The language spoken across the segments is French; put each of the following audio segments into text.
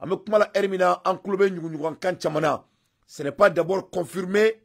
ame kuma la Hermina en club nyugu kan chamana. Ce n'est pas d'abord confirmé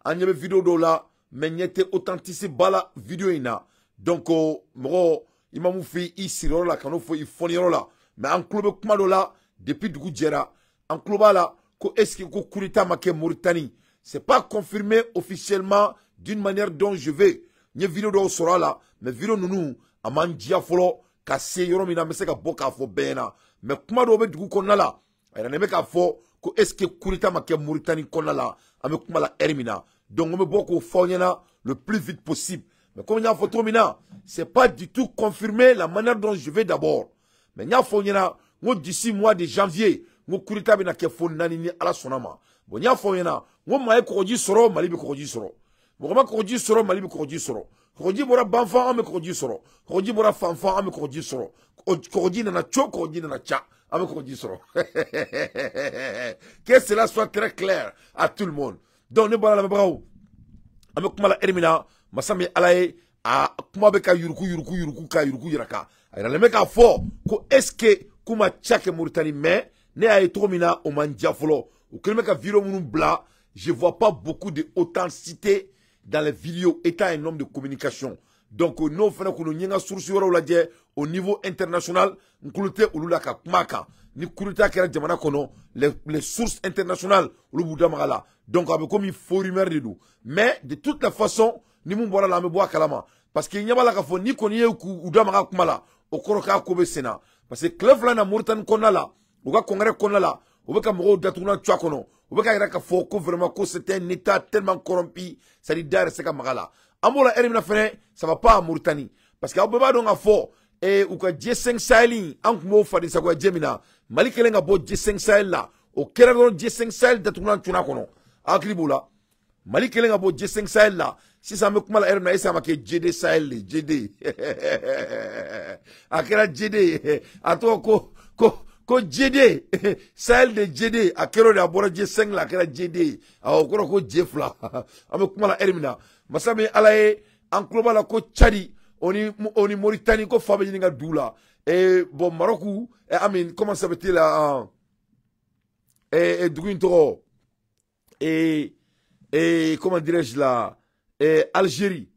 en yebe vidéo do la mais nyete authenticité bala vidéo ina. Donc moro imamu fi isiro la kano fo ifoniro la mais en club kuma do la depuis dugu jera en club la ko eski ko kurita make Mauritanie. C'est pas confirmé officiellement d'une manière dont je vais. Nye vidéo do sera là mais vidéo nunu amanjia folo ka se yoro mina me se ka boka fo bena mais kuma do be dugu konna la era ne me ka fo ko eske kurita make Mauritanie konna la ame kuma la Hermina donc on me boko fo nyana le plus vite possible mais comme nya photo mina c'est pas du tout confirmé la manière dont je vais d'abord mais nya fo nyana ngo d'ici mois de janvier ngo kurita bina ke fo nani ni ala sonama bon nya fo nyana ngo maye ko ji soro mali be ko ji soro Bogoma koji soro mali bi koji soro. Koji bora banfa ame koji soro. Koji bora fanfa ame koji soro. Koji na cho koji na cha ame koji soro. Que cela soit très clair à tout le monde. Donc ne bala la brao. Ame kuma la Hermina masami alaye a kuma be ka yuruku ka yuruku yiraka. Ayra le meka fo ko eske kuma chake Mauritanie mais ne ay tomina o manja folo. O kelme ka viro munu bla, je vois pas beaucoup de authenticité dans les vidéos étant un homme de communication. Donc, nous faisons que nous avons source au niveau international, nous les sources internationales, donc, avec comme il faut rumeur de nous. Mais, de toute la façon, nous avons la bois kalama. Parce qu'il n'y a pas la fond, ni qu'on y ait ou d'amara kumala, au koroka kobe sena. Parce que Clef la na Mauritanie qu'on a là, ou congrès qu'on a là, ou ka moro datuna tchakono. Ou bien qu'il y a que vraiment que c'était un état tellement corrompu, ça dit d'ailleurs c'est comme ça. Amola Hermina fene, ça va pas à Mauritanie. Parce qu'il y a pas donc à fort et ou que G5 Sahel, en mo fadi sa ko Gemina, Mali kelenga bo G5 Sahel là, au kera don G5 Sahel datuna tuna kono. Akribola. Mali kelenga bo G5 Sahel là, si ça me kuma la Hermina ça ma ke JD Sahel, JD. Akera JD, ato ko JD Sahel de JD a kero de abora J5 la kera JD a okoro ko Jefla ame kuma la Hermina masame alaye en global la ko Tchadi oni Mauritanie ko fabe ninga doula et bon Maroc amin comment ça veut-il là et Druintoro et comment dirais-je là et Algérie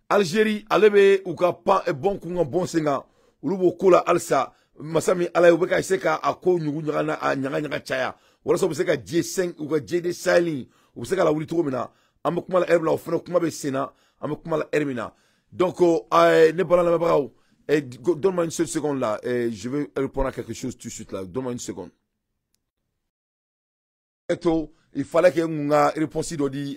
alebe ou ka pa bon kunga bon senga ulubo kola alsa masami ala ubeka iseka ako nyugu nyanga chaya wala so ubeka J5 ou JD Sahel ubeka la wuli to mina amekuma la Hermina ofena kuma be sena amekuma la Hermina donc ne pas la brao donne-moi une seule seconde là je vais répondre à quelque chose tout de suite là donne-moi une seconde il fallait que nga réponse dodi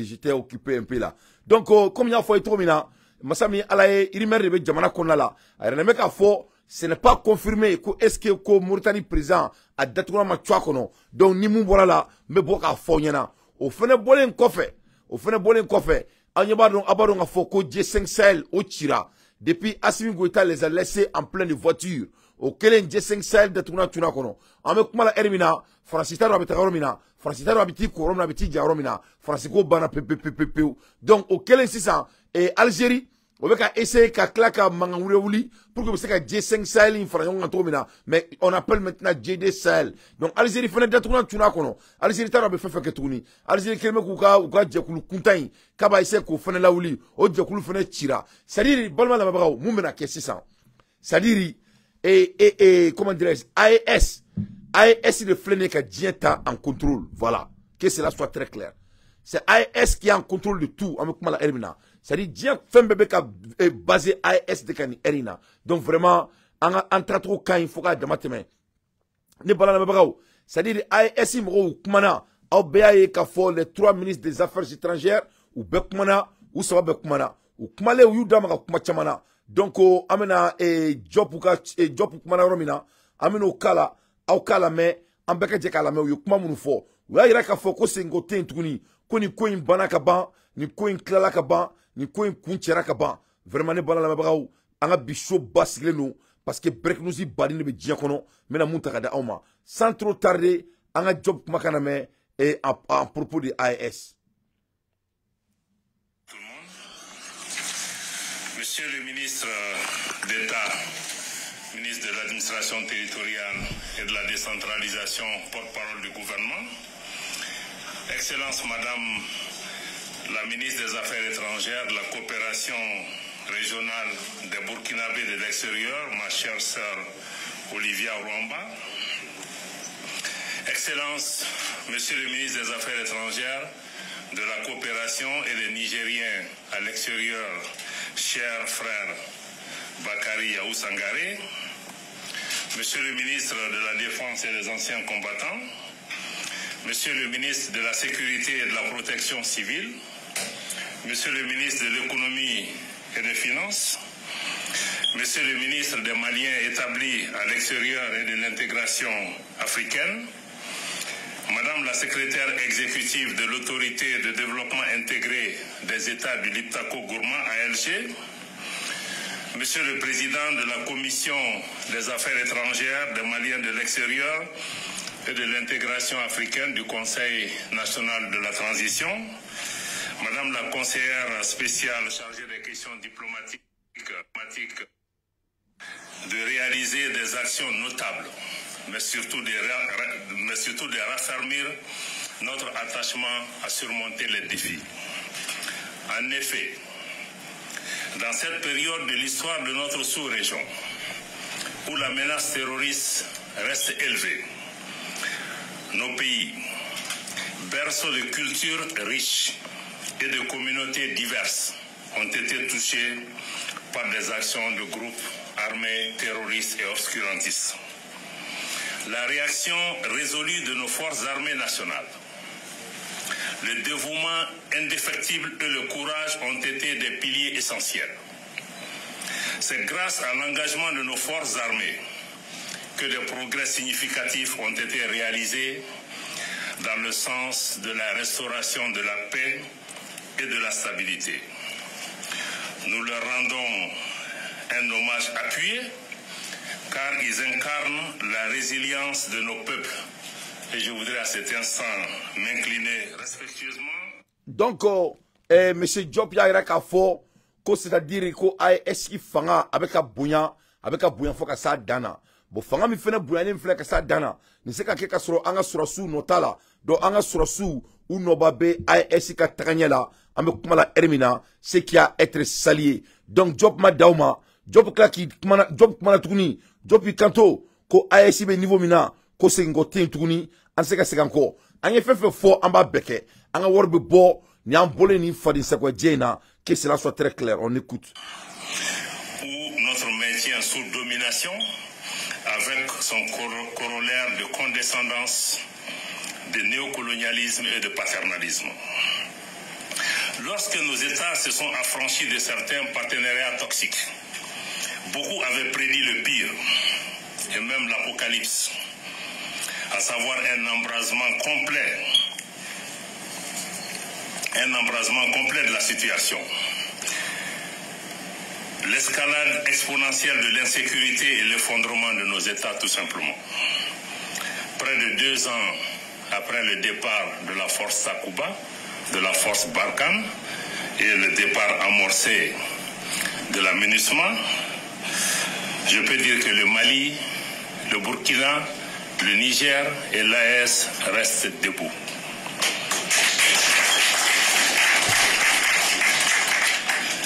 j'étais occupé un peu là donc comme il y a fois to mina masami ala irimer be jamana konna la ayre me ka fo ce n'est pas confirmé que est-ce que ko Mauritanie présent a datuna ma twakono donc ni mu bola la me boka fo nyana o fene bolen kofe anyaba don abado nga fo ko G5 Sahel o tira depuis Assimi Goïta les a laissés en pleine voiture au kelen G5 Sahel datuna tuna kono ame kuma la Hermina Francita rabita romina Francita rabiti ko romina biti jaromina Francisco bana pepe donc au kelen sisa et Algérie on veut essayer qu'à claquer mangaouli pour que vous sachiez que G5 Sahel in France on tomina mais on appelle maintenant JD Sahel donc Algérie fait des tournois tuna kono Algérie tara be fait que tourni Algérie kelme ku ka jekulu kuntai kaba essayer ko fene laouli o jekulu fene tira c'est-à-dire balma la babaw mumena ke 600 c'est-à-dire comment dirais-je AES de flener que dieta en contrôle voilà que cela soit très clair c'est AES qui est en contrôle de tout avec la Hermina c'est-à-dire Dieu fait bébé qui basé AES de Kani Hermina donc vraiment en trop quand il faut que d'amateme ne pas la même c'est-à-dire AES imro kumana au BAE ka fo les 3 ministres des affaires étrangères ou bekumana ou ça va bekumana ou kumale ou yudama ka kuma chamana donc amena job kumana romina amena kala au kala me ambeka je kala me ou kuma munu fo wa ira ka fo ko sengo tentuni ko ni ko in banaka ban ni ko in klala ka ban ni ko in kunchera ka ban vraiment ne bala la babaw anga bicho basile no parce que brek nous y badi ne be dia kono mena munta kada awma sans trop tarder anga job makana me et à propos de AES. Tout le monde. Monsieur le ministre d'État, ministre de l'administration territoriale et de la décentralisation, porte-parole du gouvernement, Excellence Madame la ministre des Affaires étrangères, de la coopération régionale des Burkinabés de l'extérieur, ma chère sœur Olivia Rwamba, Excellence Monsieur le ministre des Affaires étrangères, de la coopération et des Nigériens à l'extérieur, cher frère Bakari Yaou Sangaré, Monsieur le ministre de la Défense et des anciens combattants, Monsieur le ministre de la Sécurité et de la Protection civile, Monsieur le ministre de l'Économie et des Finances, Monsieur le ministre des Maliens établis à l'extérieur et de l'intégration africaine, Madame la secrétaire exécutive de l'autorité de développement intégré des États du Liptako-Gourma ALG, Monsieur le président de la commission des affaires étrangères des Maliens de l'extérieur et de l'intégration africaine du Conseil national de la transition, Madame la conseillère spéciale chargée des questions diplomatiques, de réaliser des actions notables, mais surtout de raffermir notre attachement à surmonter les défis. En effet, dans cette période de l'histoire de notre sous-région, où la menace terroriste reste élevée, nos pays, berceaux de cultures riches et de communautés diverses, ont été touchés par des actions de groupes armés terroristes et obscurantistes. La réaction résolue de nos forces armées nationales, le dévouement indéfectible et le courage ont été des piliers essentiels. C'est grâce à l'engagement de nos forces armées que des progrès significatifs ont été réalisés dans le sens de la restauration de la paix et de la stabilité. Nous leur rendons un hommage appuyé car ils incarnent la résilience de nos peuples. Et je voudrais à cet instant m'incliner respectueusement. Donc, M. Diop Yaira Kafo, c'est-à-dire qu'est-ce qu'il fait avec un bouillant, faut que ça dana. Bon, fanga mi fene bouillant, il faut que ça dana. Ni se ka keka soro anga surasu notala, do anga surasu ou nobabe est-ce que taganyela, ame kumala ermina, c'est qui a être salié. Donc, Diop ma dauma, Diop klaki, Diop kumala tukuni, Diop kanto, ko ASI be niveau mina, ko se ngote tukuni, an se ka sekanko. Anye fefe fo amba beke, anga warbe bo, ni an bolé ni fadi sekwa djena, que cela soit très clair, on écoute. Ou notre maintien sous domination, avec son corollaire de condescendance, de néocolonialisme et de paternalisme. Lorsque nos États se sont affranchis de certains partenariats toxiques, beaucoup avaient prédit le pire, et même l'apocalypse, à savoir un embrasement complet de la situation. L'escalade exponentielle de l'insécurité et l'effondrement de nos États, tout simplement. Près de 2 ans après le départ de la force Takuba, de la force Barkhane et le départ amorcé de la MINUSMA, je peux dire que le Mali, le Burkina, le Niger et l'AES restent debout.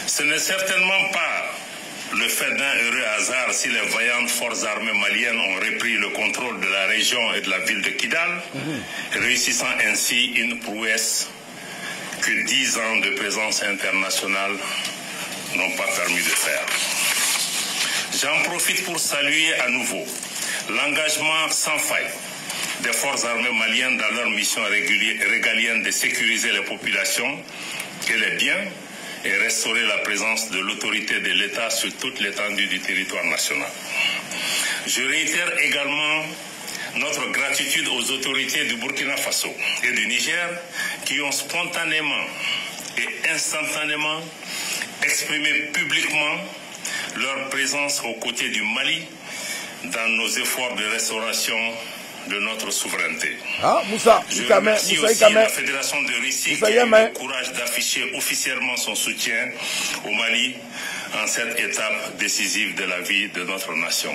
Ce n'est certainement pas le fait d'un heureux hasard si les vaillantes forces armées maliennes ont repris le contrôle de la région et de la ville de Kidal, réussissant ainsi une prouesse que 10 ans de présence internationale n'ont pas permis de faire. J'en profite pour saluer à nouveau l'engagement sans faille des forces armées maliennes dans leur mission régalienne de sécuriser les populations et les biens et restaurer la présence de l'autorité de l'État sur toute l'étendue du territoire national. Je réitère également notre gratitude aux autorités du Burkina Faso et du Niger qui ont spontanément et instantanément exprimé publiquement leur présence aux côtés du Mali dans nos efforts de restauration de notre souveraineté. Ah, Moussa, je remercie aussi la Fédération de Russie qui a eu le courage d'afficher officiellement son soutien au Mali en cette étape décisive de la vie de notre nation.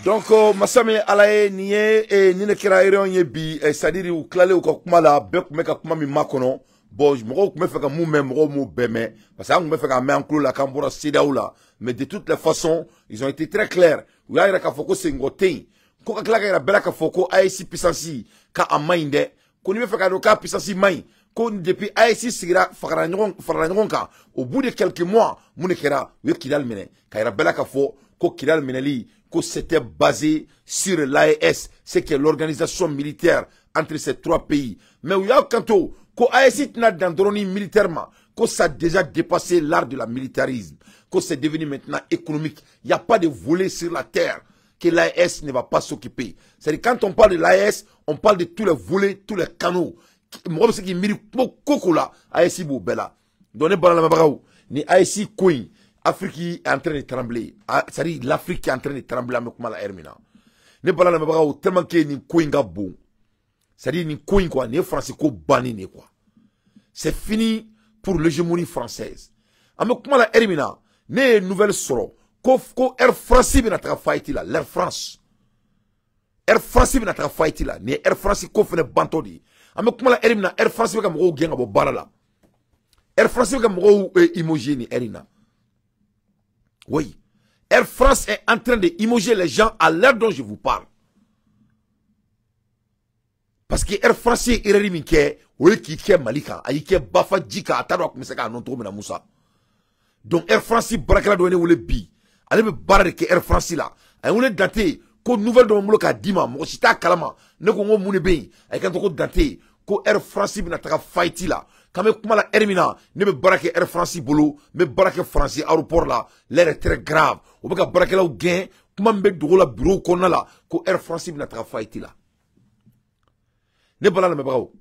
Donc masame alaye niye ni ne kira ere onye bi c'est-à-dire ou klale ou kuma la be kuma ka kuma mi makono bon mo ko me fait ka mu même mo mu beme parce que on me fait ka me enclou la kambora sida ou là mais de toutes les façons ils ont été très clairs ou ya ira ka foko sengotin ko ka klaka ira bela ka foko AIC puissance ka amainde ko ni me fait ka do ka puissance mai ko depuis AIC sigira fakara nyon ka au bout de quelques mois mu ne kira we kidal mene ka ira bela ka fo ko kidal meneli que c'était basé sur l'AES, c'est que l'organisation militaire entre ces trois pays. Mais où il y a quand que AES n'a d'androni militairement, que ça a déjà dépassé l'art de la militarisme, que c'est devenu maintenant économique. Il n'y a pas de volet sur la terre que l'AES ne va pas s'occuper. C'est-à-dire quand on parle de l'AES, on parle de tous les volets, tous les canaux. Moi, c'est qui mérite beaucoup là, AES Bobela. Donnez pas la mabarou, ni AES Queen. Afrique est en train de trembler. C'est-à-dire l'Afrique est en train de trembler avec la hermina. Ne parle pas tellement que ni coinga bon. C'est-à-dire ni coin quoi, ni français ko bani ni quoi. C'est fini pour l'hégémonie française. Avec la hermina, ne nouvelle soro. Ko Air France bina tra fight là, l'Air France. Air France bina tra fight là, ni Air France ko fene bantodi. Avec la hermina, Air France bika mo genga bo barala. Air France bika mo imogé ni herina. Oui, Air France est en train d'immoger les gens à l'heure dont je vous parle. Parce que Air France est irrémiqué, oui, qui est malika, aïe, bafa djika, ataro, comme ça, non, trop, mais Moussa. Donc Air France, brakala doone ou le bi. Allez me barrer que Air France là. Aïe, on est daté, qu'on nouvelle de mon bloc à Dima, moi, si t'as kalama, ne qu'on moune bien, aïe, quand on est daté, qu'on Air France, n'a pas fighti là. Quand même, comment la hermina, ne me barake Air France bolo, me barake France aéroport là, l'air est très grave. On peut barake là au gain, comment me de la bureau qu'on a là, que Air France n'a pas fighté là. Ne pas là me bravo.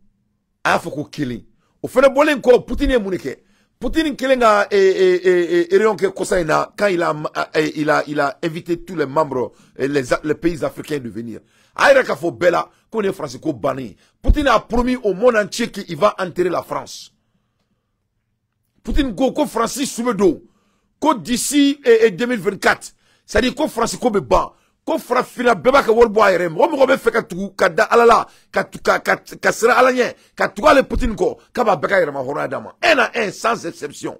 Ah, faut qu'on kill. Au fait, le bolin quoi, Poutine est mounique. Poutine killinga et Rionke Kosaina, quand il a invité tous les membres, les pays africains de venir. Aïraka faut bella, qu'on est français qu'on banni. Poutine a promis au monde entier qu'il va enterrer la France. Poutine go Francis Soumedo, que d'ici 2024, c'est-à-dire qu'on Francis qu'on be ban, qu'on fera fina beba ka wolbo aérem, on me fait ka da alala, ka sera alanyen, ka tuga le Poutine ko, ka ba beka aérem hona dama. Un à un, sans exception.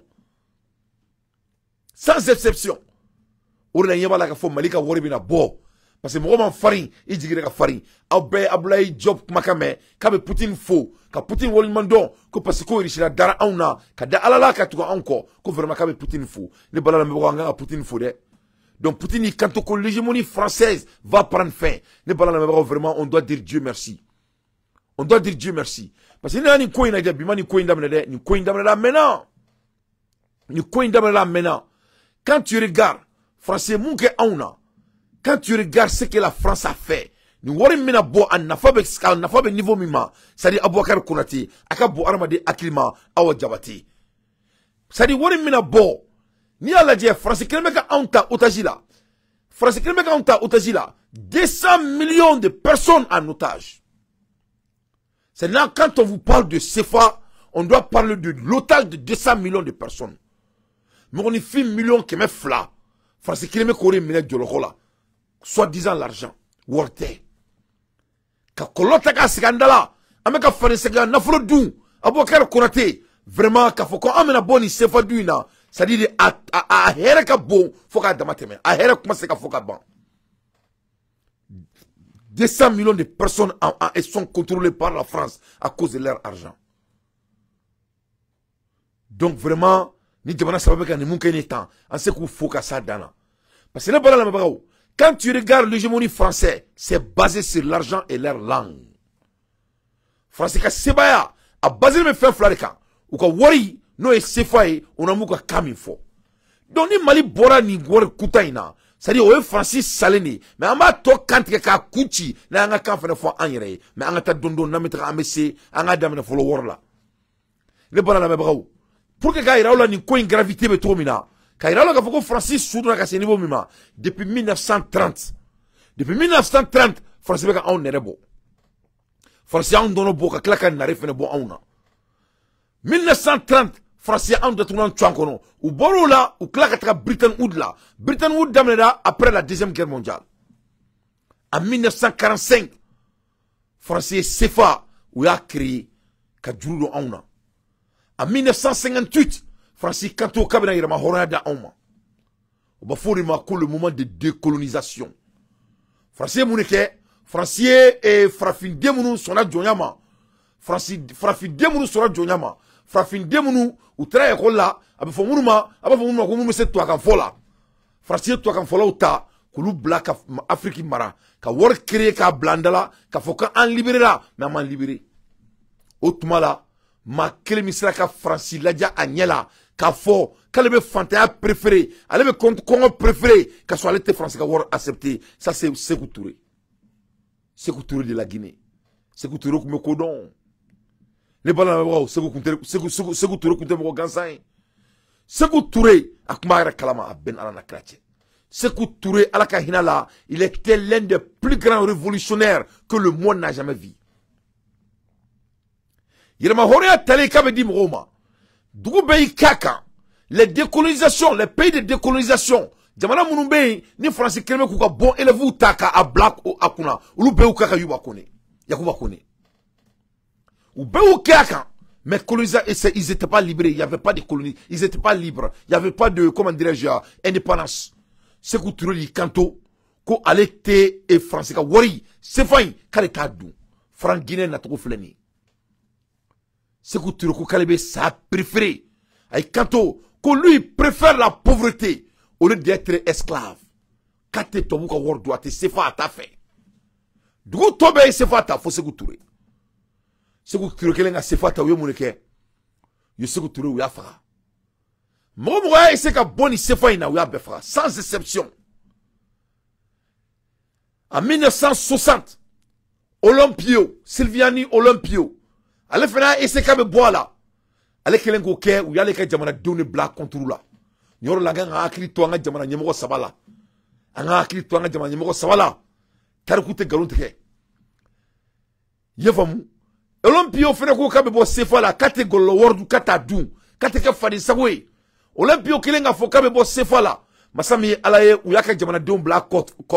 Sans exception. Ourna yeba la ka fo malika woribina bo. Parce que moi, farine, il dit que farine. Aubé, Ablaï, Job, Makame, Kabe Poutine faux, ka Poutine Wolmando, que parce que il a dara auna, ka da alala ka tuga encore, que vraiment Kabe Poutine faux. Ne balala me wanga Poutine faux de. Donc Poutine, quand l'hégémonie française va prendre fin, ne balala me vraiment, on doit dire Dieu merci. On doit dire Dieu merci. Parce que nous avons une coin à dire, ni coin d'amener, ni coin d'amener maintenant. Ni coin d'amener maintenant. Quand tu regardes, français, mon que auna. Quand tu regardes ce que la France a fait, nous voyons mina bo an nafabe niveau mima, c'est-à-dire Abouakar Konate, akabo armade akilima awa jabati. C'est-à-dire voyons mina bo, ni ala die France kelmeka anta otajila. France kelmeka anta otajila, 200 millions de personnes en otage. C'est là quand on vous parle de CFA, on doit parler de l'otage de 200 millions de personnes. Mais on y fait millions qui me fla. France kelmeka kore mine djolokola. Soi-disant l'argent. Worte. Ka kolota ka sigandala. Ameka fane sega nafolo dou. Abouakar Konate. Vraiment, ka foko amena boni sefa douina. C'est-à-dire, a here ka bon, foka damateme. A here kuma se ka foka ban. 200 millions de personnes sont contrôlées par la France à cause de leur argent. Donc vraiment, ni demana sababeka ni munke ni temps. On sait qu'il faut ka sa dana. Parce que ne pas la mabao. Quand tu regardes l'hégémonie française, c'est basé sur l'argent et leur langue. Français ka sebaya, a basé me fait flareka. Ou ka wari, no e sefaye, on a mouka kamifo. Donc ni Mali bora ni wari kutaina. C'est-à-dire, ouais, Francis Saleni. Mais on va to kantike ka kuchi, na anga kanfene fo anyere. Mais anga ta dondo na metra amese, anga damene fo lo worla. Le bala la mebrao. Pour que Gaïraola ni ko gravité be tromina. Kairalo ka foko Francis Soudou na niveau mima depuis 1930. Depuis 1930, Francis beka on nerebo. Francis on dono boka klaka na refene bo auna. 1930, Francis on de tourner tchankono. Ou borola ou klaka tra Britain Wood là. Britain Wood damneda après la deuxième guerre mondiale. En 1945, Français CFA, où il a créé, Kadjuru Auna. En 1958, Français Kanto Kabina Irama Horada Auma. Au Bafourima, le moment de décolonisation. Français Mouneke, Français et Frafin Demounou sont là, Djonyama. Frafin Demounou sont là, Djonyama. Frafin Demounou, ou Trae Rola, Abafomouma, Abafomouma, c'est toi qu'en fola. Français, toi qu'en fola ou ta, Koulou Black Afrique Mara, ka war créé, ka blandala, ka foka en libéré là, mais en libéré. Autrement ma kele misra ka Francis Ladja Agnella, ka fo, ka lebe fantaya préféré, alebe Congo préféré, ka soit l'été français ka war accepté. Ça c'est Sékou Touré. Sékou Touré de la Guinée. Sékou Touré comme Kodon. Les balans, Sékou Touré comme Moko Gansaï. Sékou Touré, Akmara Kalama, a Ben Alana Kratche. Sékou Touré, Alaka Hinala, il était l'un des plus grands révolutionnaires que le monde n'a jamais vu. Yirama Horea Tale Kabedi Mroma. Dougoubeyi Kaka. Les décolonisations, les pays de décolonisation. Jamana Mounoubei, ni Francis Kelme Kouka bon élève ou taka à Black ou Akuna. Ou l'Oubeu Kaka Yuba Kone. Yakuba Kone. Ou Béou Kaka. Mais ils n'étaient pas libérés. Il n'y avait pas de colonie. Ils n'étaient pas libres. Il n'y avait pas de, comment dirais-je, indépendance. Sékou Touré Kanto. Ko Alekte et Francis Wari. C'est fin. Kaleta Dou. Franck Guinée n'a trop fleni. Sékou Touré ko Kalebe sa préféré. Ay Kanto. Ko lui préfère la pauvreté. Au lieu d'être esclave. Kate Tobu ka war doate. Sefa ata fait. Dougou Tobe Sefa ata. Faut Sékou Touré. Sékou Touré kelenga Sefata ouye mouneke. Yo Sékou Touré ouya fara. Mou mouya ese ka boni Sefa ina ouya befara. Sans exception. En 1960, Olympio, Sylviani Olympio. Ale fena ese ka be boala. Ale kelengo ke ouya le ka jamana doni black contre la. Nyoro langa nga akili to nga jamana nyemoko sabala. Nga akili to nga jamana nyemoko sabala. Tarikute galonte ke. Yefamu. Olympio fene ko kabe bo sefa la kate golo wordu kata dun kate ka fadi sagwe Olympio kilenga fo kabe bo sefa la masami alaye uyaka jamana don black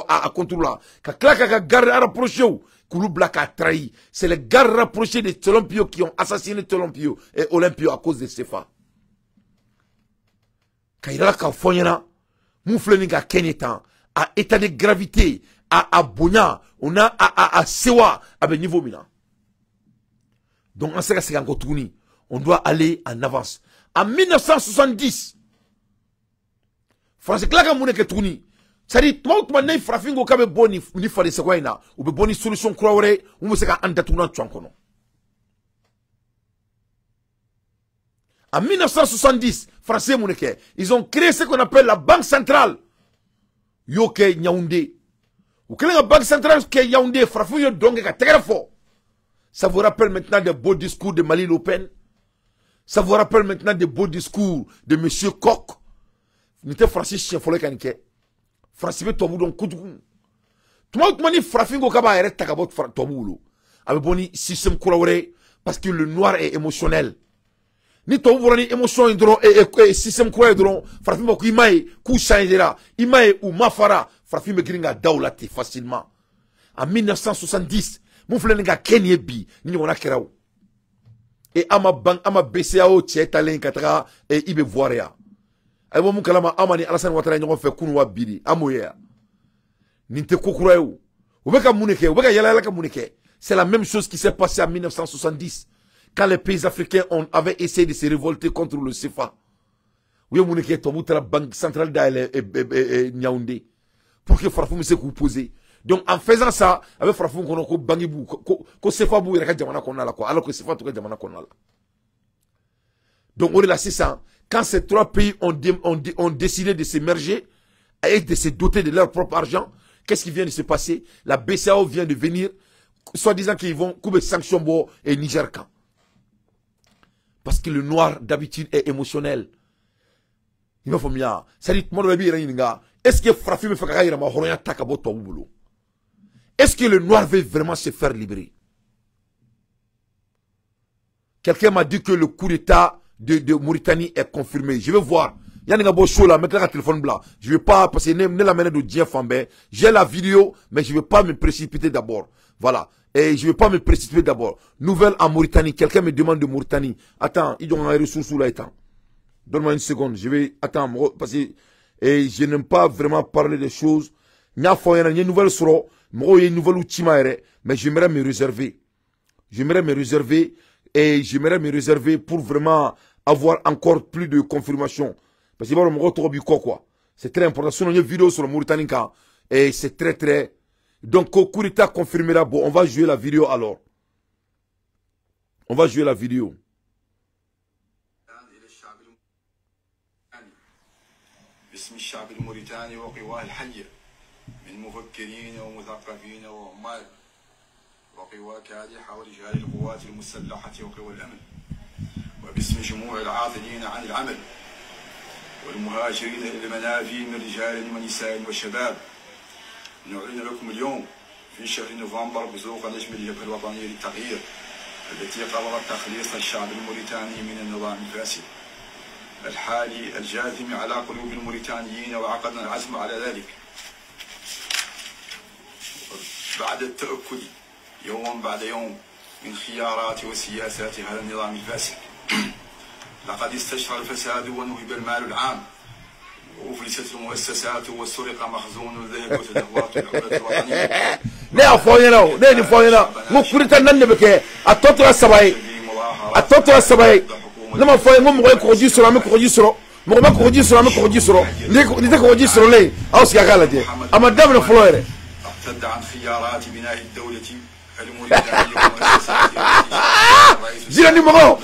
a contrôle ka klaka ka garde rapproché Koulou Black a trahi. C'est les gardes rapprochés de Olympio qui ont assassiné Olympio et Olympio à cause de Sefa. Kaira ka fonyana moufleni ka kenetan à état de gravité à bonya on a à sewa avec niveau mina. Donc, en ce cas, on doit aller en avance. En 1970, France Claga Mouneke Touni, c'est-à-dire, tout le monde frafingo kabe boni ni fali sekwaina, ou be boni solution croire, ou me seka andatuna tchankono. En 1970, Français Mouneke, ils ont créé ce qu'on appelle la Banque Centrale. Yoke Nyaoundé. Ou quelle est la Banque Centrale qui est Yaoundé, frafingo donc ka tegefo. Ça vous rappelle maintenant des beaux discours de Marine Le Pen. Ça vous rappelle maintenant des beaux discours de M. Koch. N'était Francis Chefolé Kanike. Francis Tobou donc Koudoum. Tout le monde dit Frafingo Kaba et Takabot Toboulo. Avec boni système Kouraouré. Parce que le noir est émotionnel. Ni Tobou ni émotion et système Kouraouré dron. Frafingo Kimae, Kou Changera. Imae ou Mafara. Frafingo Gringa Daoulati facilement. En 1970. Moufle nga kenye bi ni wona keraw et ama BCAO tieta len katra et ibe voirea ay mo kalama amani Alassane Ouattara ñoo fe kunu wa bidi amoya ninte kokurayo ubeka muneke ubeka yala ka muneke. C'est la même chose qui s'est passé en 1970 quand les pays africains avaient essayé de se révolter contre le CFA. Oui muneke to mutra banque centrale d'Aile et Nyaoundé pour que Farfou se poser. Donc en faisant ça, avec Frafou Konoko Bangibou, ko Sefa Bou Yaka Jamana Konala, alors que Sefa Touka Jamana Konala. Donc on est là, c'est ça. Quand ces trois pays ont décidé de se merger et de se doter de leur propre argent, qu'est-ce qui vient de se passer? La BCAO vient de venir, soi-disant qu'ils vont couper sanctions et Nigerka. Parce que le noir d'habitude est émotionnel. Il m'a fait bien. Ça dit, mon bébé, est-ce que Frafou me fait carrière ma horoya takabo tobulo? Est-ce que le noir veut vraiment se faire libérer? Quelqu'un m'a dit que le coup d'état de Mauritanie est confirmé. Je vais voir. Yani ngabo show là, mettre la téléphone blanc. Je vais pas, parce que ne la mène de Dieu Fambé. J'ai la vidéo, mais je vais pas me précipiter d'abord. Voilà. Et je vais pas me précipiter d'abord. Nouvelle en Mauritanie. Quelqu'un me demande de Mauritanie. Attends, ils ont un ressource là, attends. Donne-moi une seconde. Je vais, attends, parce que, et je n'aime pas vraiment parler des choses. Il y a une nouvelle soro. Il y a une nouvelle outil, mais j'aimerais me réserver. J'aimerais me réserver et j'aimerais me réserver pour vraiment avoir encore plus de confirmation. Parce que quoi. C'est très important. Sinon, il y a une vidéo sur le Mauritanie et c'est très très. Donc, Kourita confirmera. Bon, on va jouer la vidéo alors. On va jouer la vidéo. من مفكرين ومثقفين وعمال وقوى كادحة ورجال القوات المسلحة وقوى الأمن وباسم جموع العاطلين عن العمل والمهاجرين إلى المنافي من رجال ونساء وشباب نعلن لكم اليوم في شهر نوفمبر بزوق نجم الجبهة الوطنية للتغيير التي قررت تخليص الشعب الموريتاني من النظام الفاسد الحالي الجاثم على قلوب الموريتانيين وعقدنا العزم على ذلك بعد التأكد يوم بعد يوم من خيارات وسياسات هذا النظام الفاسد. لقد استشرى الفساد ونهب المال العام وأفلست المؤسسات وسرق مخزون الذهب وتدهورت العملة الوطنية. لا فوينا لا فوينا مكرت ننبك أتوتر السبعي أتوتر السبعي لما فوينا مغوي كوجي سرا مكوجي سرا مغوي كوجي سرا مكوجي سرا نيك كوجي سرا لي أوس يا غالدي أما دامنا فلويرة ارتد عن خيارات بناء الدولة الموريتانية جينا نيمغو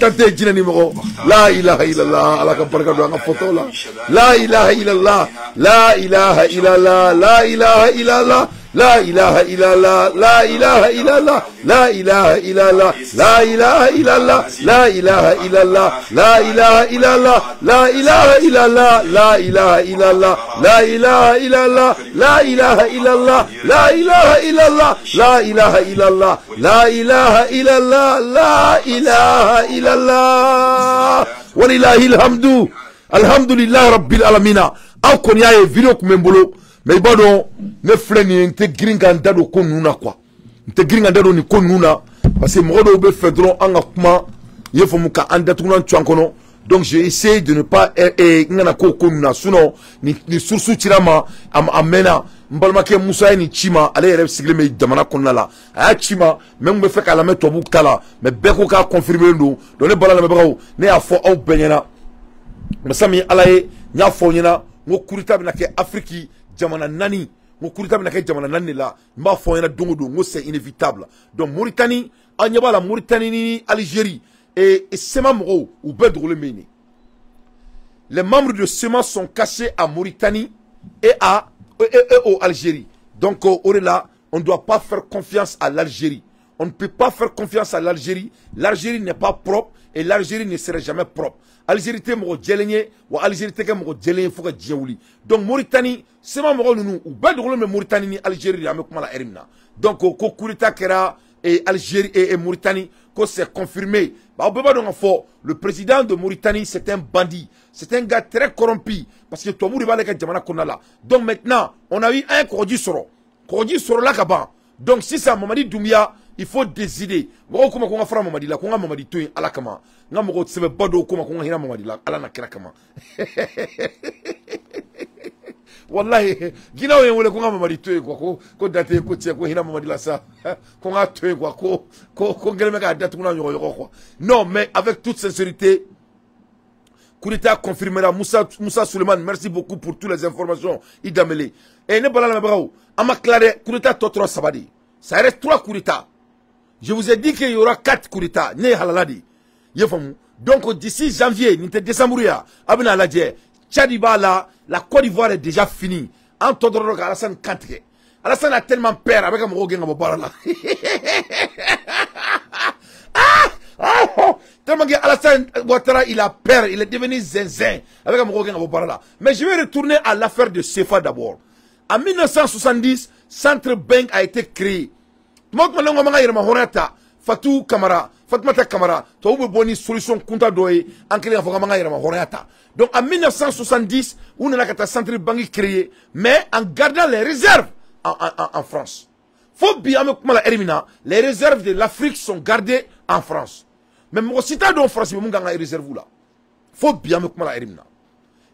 تنتي جينا نيمغو لا إله إلا الله على كبر كبر عن فطولة لا إله إلا الله لا إله إلا الله لا إله إلا الله لا إله إلا الله لا إله إلا الله لا إله إلا الله لا إله إلا الله لا إله إلا الله لا إله إلا الله لا إله إلا الله لا إله إلا الله لا إله إلا الله لا إله إلا الله لا إله إلا الله لا إله إلا الله لا إله إلا الله لا إله إلا الله ولله الحمد الحمد لله رب العالمين أو كن يا فيديو كمبلو mais bon ne fleni inte gringa ndado ko nuna quoi inte gringa ndado ni ko nuna parce que modo be fedron anga kuma yefo muka andatu nan twankono donc j'ai essayé de ne pas ngana ko nuna sinon ni sursu tirama amena mbalma ke Musa ni chima ale yere sigle me damana konna la a chima même be fe kala me tobu kala mais be ko ka confirmer ndo do ne bala me brawo ne afo au benyana masami alaye nya fo nyina ngo kurita bi na ke Afrique jamana nani ngo kurita bi na ke jamana nani la mba fo yana dongo ngo c'est inévitable donc Mauritanie anyaba la Mauritanie ni Algérie et Sema Moro ou Bedroule Meni les membres de Sema sont cachés à Mauritanie et au Algérie donc là on ne doit pas faire confiance à l'Algérie, on ne peut pas faire confiance à l'Algérie. L'Algérie n'est pas propre et l'Algérie ne serait jamais propre. Algérie te mo djelenye ou Algérie te ke mo djelenye fuka djewuli. Donc Mauritanie c'est ma mo nunu ou Bedroule me Mauritanie ni Algérie ya me kuma la erimna. Donc ko kurita kera et Algérie et Mauritanie que c'est confirmé. Bah on peut pas donc fort. Le président de Mauritanie c'est un bandit, c'est un gars très corrompu parce que toi vous rival avec Djamana Konala. Donc maintenant on a eu un Kodji Soro là kaba. Donc si ça Mamadi Doumbia il faut décider. Moi comment qu'on va faire Mamadi là, qu'on va Mamadi tout à la kama. Nga mo sebe bado comment qu'on hina Mamadi là, ala na kira kama. Wallahi gina o yewole ko Mamadi tout quoi ko date ko tie ko hina Mamadi là ça. Ko nga tout quoi ko gelme ka date ko na yoro quoi. Non mais avec toute sincérité Kourita confirmera Moussa Suleiman, merci beaucoup pour toutes les informations. Idamele. Et ne balala bravo. Ama clare Kourita totro sabadi. Ça reste 3 Kourita. Je vous ai dit qu'il y aura 4 Kourita. Ne halaladi. Donc d'ici janvier, décembre, Abina Ladje, Tchadiba là, la Côte d'Ivoire est déjà finie. En Todoro Alassane Kanté. Alassane a tellement peur avec un Mogogen à là. Tellement que Alassane Ouattara il a peur, il est devenu zinzin avec un Mogogen à là. Mais je vais retourner à l'affaire de Sefa d'abord. En 1970, Centre Bank a été créé. Fatou Kamara, Fatmata Kamara, tu as une solution kunta doye, en créant donc en 1970, on a un centre banque créé, mais en gardant les réserves en France. Faut bien les réserves de l'Afrique sont gardées en France. Mais moi, si tu as en France, mais les réserves là. Faut bien me la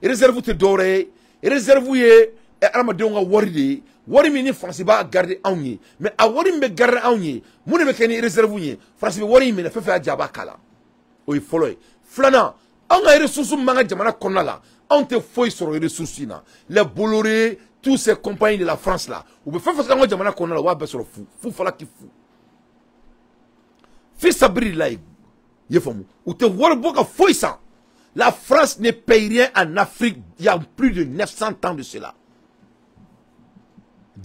les réserves te doré, les réserves et armadonga waride. Wari mini France ba garder awni mais a wari me garder awni mune me keni réserve yi France be wari me na fefe ajaba kala o yi folo flana an ga ressources manga jamana konna la on te foi sur les ressources na les Bolloré tous ces compagnies de la France là ou be fefe nga jamana konna la wa be sur fou fala ki fou fi sabri lay yefamu ou te wari boka foi ça la France ne paye rien en Afrique il y a plus de 900 ans de cela.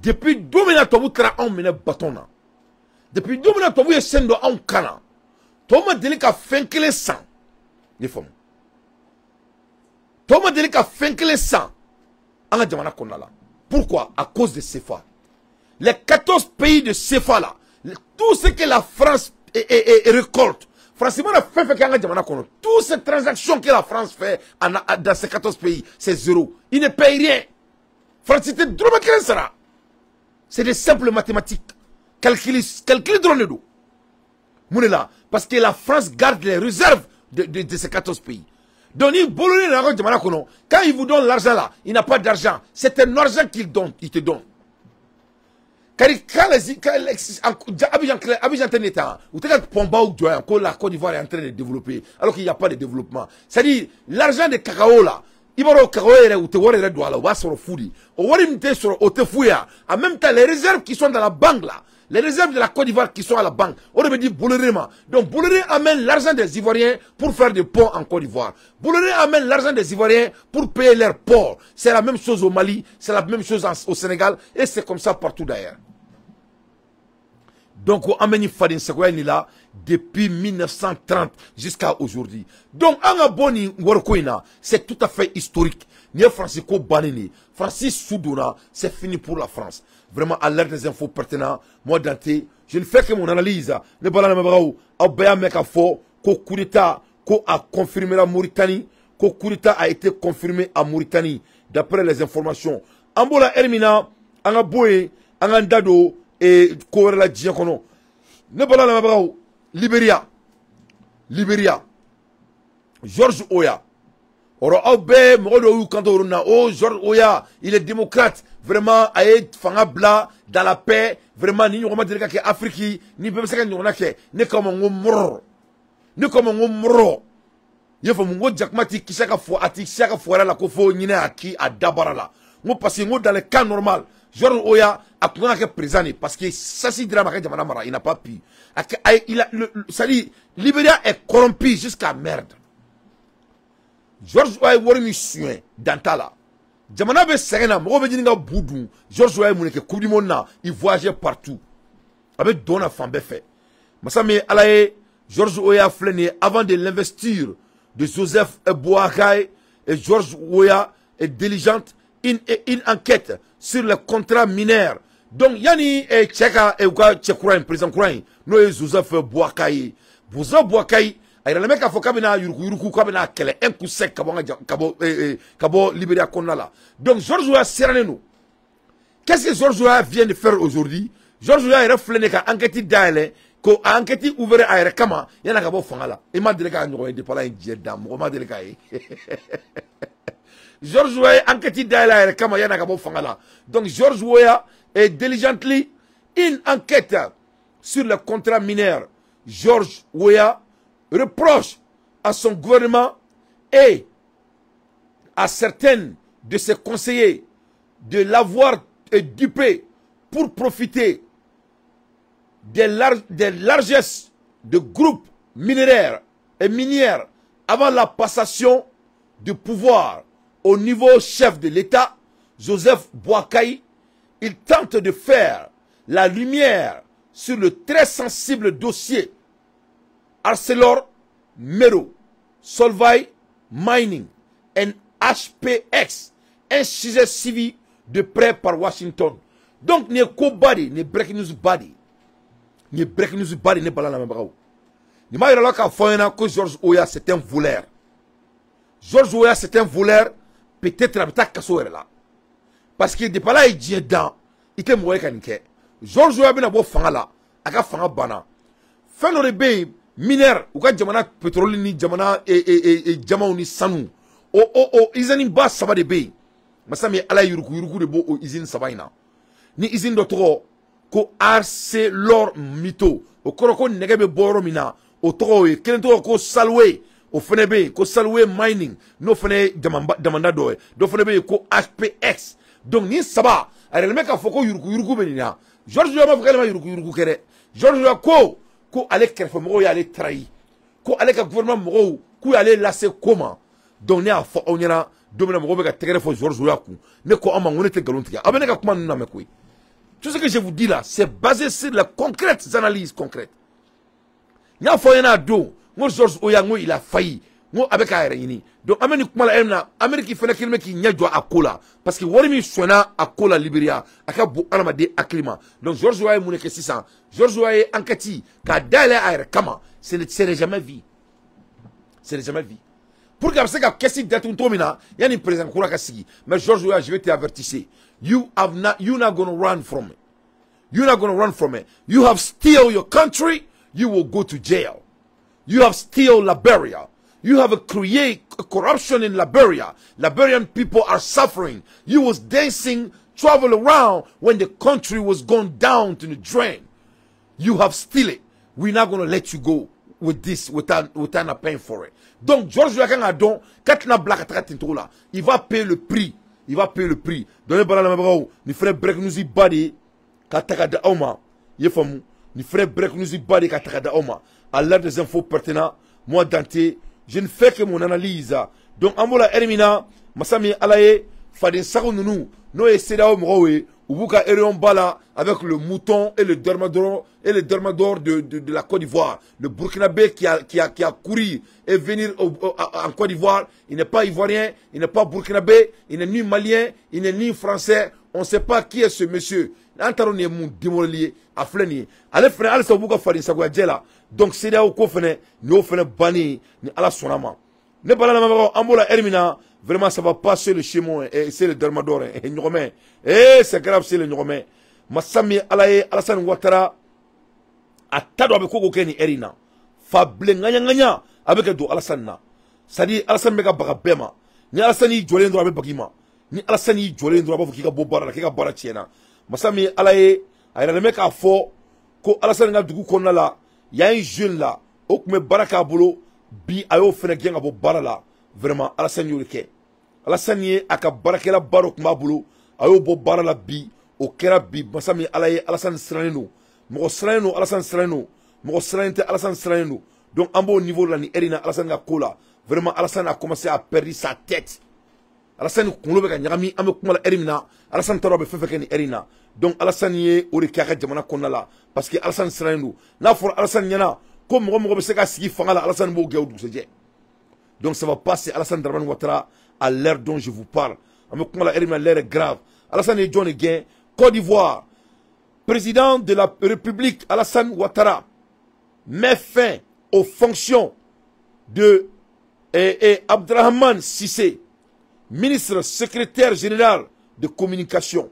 Depuis 2 minutes, tu as un bâton. Depuis 2 minutes, tu as un canon. Tu as dit que tu as fait 100. Tu as dit que tu as fait 100. Pourquoi? À cause de CFA. Les 14 pays de CFA là, tout ce que la France récolte, franchement, toutes ces transactions que la France fait dans ces 14 pays, c'est zéro. Ils ne payent rien. France, c'est des simples mathématiques. Calculer dans le dos. Mounela, parce que la France garde les réserves de ces 14 pays. Donc, quand il vous donne l'argent là, il n'a pas d'argent. C'est un argent qu'il donne, il te donne. Quand Abidjan Ténéta, ou peut-être Pomba ou Douane, que la Côte d'Ivoire est en train de développer, alors qu'il n'y a pas de développement. C'est-à-dire, l'argent de cacao là, il va au cacao ou te voir le douala, ou va sur le foudi, ou va sur le fouya. En même temps, les réserves qui sont dans la banque là, les réserves de la Côte d'Ivoire qui sont à la banque, on devait dire Bolloré. Donc Bolloré amène l'argent des Ivoiriens pour faire des ponts en Côte d'Ivoire. Bolloré amène l'argent des Ivoiriens pour payer leurs ports. C'est la même chose au Mali, c'est la même chose au Sénégal, et c'est comme ça partout d'ailleurs. Donc, on amène Fadin Sekoyani là depuis 1930 jusqu'à aujourd'hui. Donc, Angaboni Workoina, c'est tout à fait historique. Ni Francisco Banini, Francis Soudouna, c'est fini pour la France. Vraiment, à l'ère des infos pertinentes, moi, Dante, je ne fais que mon analyse. Ne balana mabrao, Abaya Mekafo, ko coup d'état, ko a confirmé la Mauritanie, ko coup d'état a été confirmé à Mauritanie, d'après les informations. Ambola Hermina, Angaboye, Angandado, et Korela Djiakono. Ne pas la mabrao. Libéria. George Oya. Oro Aubé, Moro Kantoruna. Oh, George Oya, il est démocrate. Vraiment, aïe, fangabla, dans la paix. Vraiment, ni n'yoma direka ke Afrique, ni bemseka n'yoma ke, ne comme un moro. Ne comme un moro. Yefo mungo jakmati kisaka fo ati kisaka fo la kofo nyine aki a dabarala. Ngo passé ngo dans le cas normal. George Oya a pris présent parce que ça c'est drame il n'a pas pu. Libéria est corrompu jusqu'à merde. George Oya est mission d'Antala. Jamana be serena, mo be jininga boudou. George Oya moneke coupe du monde na, il voyageait partout. Avec Dona Fambe fait. Masame alaye George Oya flené avant de l'investir de Joseph Boakai et George Oya est diligente une enquête sur le contrat mineur. Donc, yani Tcheka et Ouka Tchekourain, président Kourain, nous Joseph Boakai. Joseph Boakai, il y a le mec à Fokabina, Yuruku Kabina, Kele, un coup sec, Kabo Libéria Konala. Donc, George Oya Serranou. Qu'est-ce que George Oya vient de faire aujourd'hui? George Oya est refléné qu'à enquête d'aile, qu'à enquête ouverte à Erekama, il y a un Kabo Fangala. Et ma délégué, nous avons pas là, un djedam, ma délégué. George Weah enquête d'ailleurs comme yana kabo fangala. Donc George Weah est diligently une enquête sur le contrat mineur. George Weah reproche à son gouvernement et à certains de ses conseillers de l'avoir dupé pour profiter des largesses de groupes minéraires et minières avant la passation du pouvoir au niveau chef de l'État, Joseph Boakai. Il tente de faire la lumière sur le très sensible dossier ArcelorMittal, Solvay Mining et HPX, un sujet suivi de près par Washington. Donc, n'est qu'au body, n'est breaking news body. ni break news bari ne bala la mabagaw ni ma yira la ka foyena ko George Oya c'est un voleur. George Oya c'est un voleur, peut-être abita kaso là parce que depuis là il dit dans il te moye kanike George Oya bina bo fanga la aka fanga bana feno de be mineur ou ka jamana pétrole ni jamana jamau ni sanu o izani ba saba de be masami ala yuruku de bo o izine sabaina ni izine do to ko Arcelor Mito o koroko negebe boro mina o to e kelen to ko Salwe o fene be ko Salwe mining no fene demanda do fene be ko HPX donc ni saba ale le meka foko yuruku benina George Oya ma fokele yuruku kere George Oya ko ale kerfo mo ya ale trahi ko ale ka gouvernement mo ko ale laisser comment donc ne a fo onyana domina mo be ka tegere fo George Oya ku ne ko ama ngone te galontiga abene ka kuma nuna me koy. Tout ce que je vous dis là, c'est basé sur les concrètes analyses concrètes. Il y a un do, moi George Oya il a failli, moi avec Aéreni. Donc Amérique mala emna, Amérique fait quelqu'un qui n'y a pas à cola, parce que Warimi sona à cola Libéria, à Cabo Alamade à climat. Donc George Oya mon que 600, George Oya Ankati, Kadale Air Kama, c'est jamais vu, c'est jamais vu. Pour que ça qu'est-ce d'être un tomina, il y a une présence qu'on a cassé. Mais George Oya, je vais t'avertir. You're not gonna run from it. You're not gonna run from it. You have steal your country, you will go to jail. You have steal Liberia. You have create corruption in Liberia. Liberian people are suffering. You was dancing, travel around when the country was going down to the drain. You have steal it. We're not gonna let you go with this without paying for it. Donc George Oya Kangadon, quand na black là, il va payer le prix. Il va payer le prix. Donnez pas la même ni frère break nous y badi kataka da oma yefamu ni frère break nous y badi kataka da oma à l'heure des infos pertinentes moi Dante je ne fais que mon analyse donc amola elimina masami alaye fadin sago nunu no eseda o mrowe ubuka erion bala avec le mouton et le dermador de la Côte d'Ivoire, le Burkinabé qui a couru et venir en Côte d'Ivoire. Il n'est pas ivoirien, il n'est pas burkinabé, il n'est ni malien, il n'est ni français. On ne sait pas qui est ce monsieur. Donc c'est là où nous faisons bannir à la sonama. Ne pas la ambola ermina. Vraiment ça va passer le chemin et c'est le dermador et c'est grave c'est le Nyomé. Masami alaye Alassane Ouattara atado avec koko keni erina fable nganya avec do Alassane na sadi Alassane meka baka bema ni Alassane yi jolé ndo avec bagima ni Alassane yi jolé ndo avec kika bobara kika bara tiena masami alaye ayra meka fo ko Alassane nga dugu konna la ya un jeune là okume baraka bolo bi ayo fene genga bo barala vraiment Alassane yoleke Alassane yi aka barakela barok mabulu ayo bo barala bi o kera bi masami alaye Alassane Sraneno mo Sraneno Alassane Sraneno mo Sranente Alassane Sraneno donc en bon niveau là ni erina Alassane ga kola vraiment Alassane a commencé à perdre sa tête Alassane ko lobe ga nyami am ko mala erina Alassane tarobe fefe ni erina donc Alassane ye o de kaka jamana konna la parce que Alassane Sraneno na for Alassane nyana ko mo be se ka sigi fanga la Alassane bo gewdu seje donc ça va passer Alassane Dramane Ouattara à l'heure dont je vous parle am ko mala erina l'heure est grave Alassane est John Gain Côte d'Ivoire, président de la République Alassane Ouattara met fin aux fonctions de Abdrahmane Cissé, ministre secrétaire général de communication.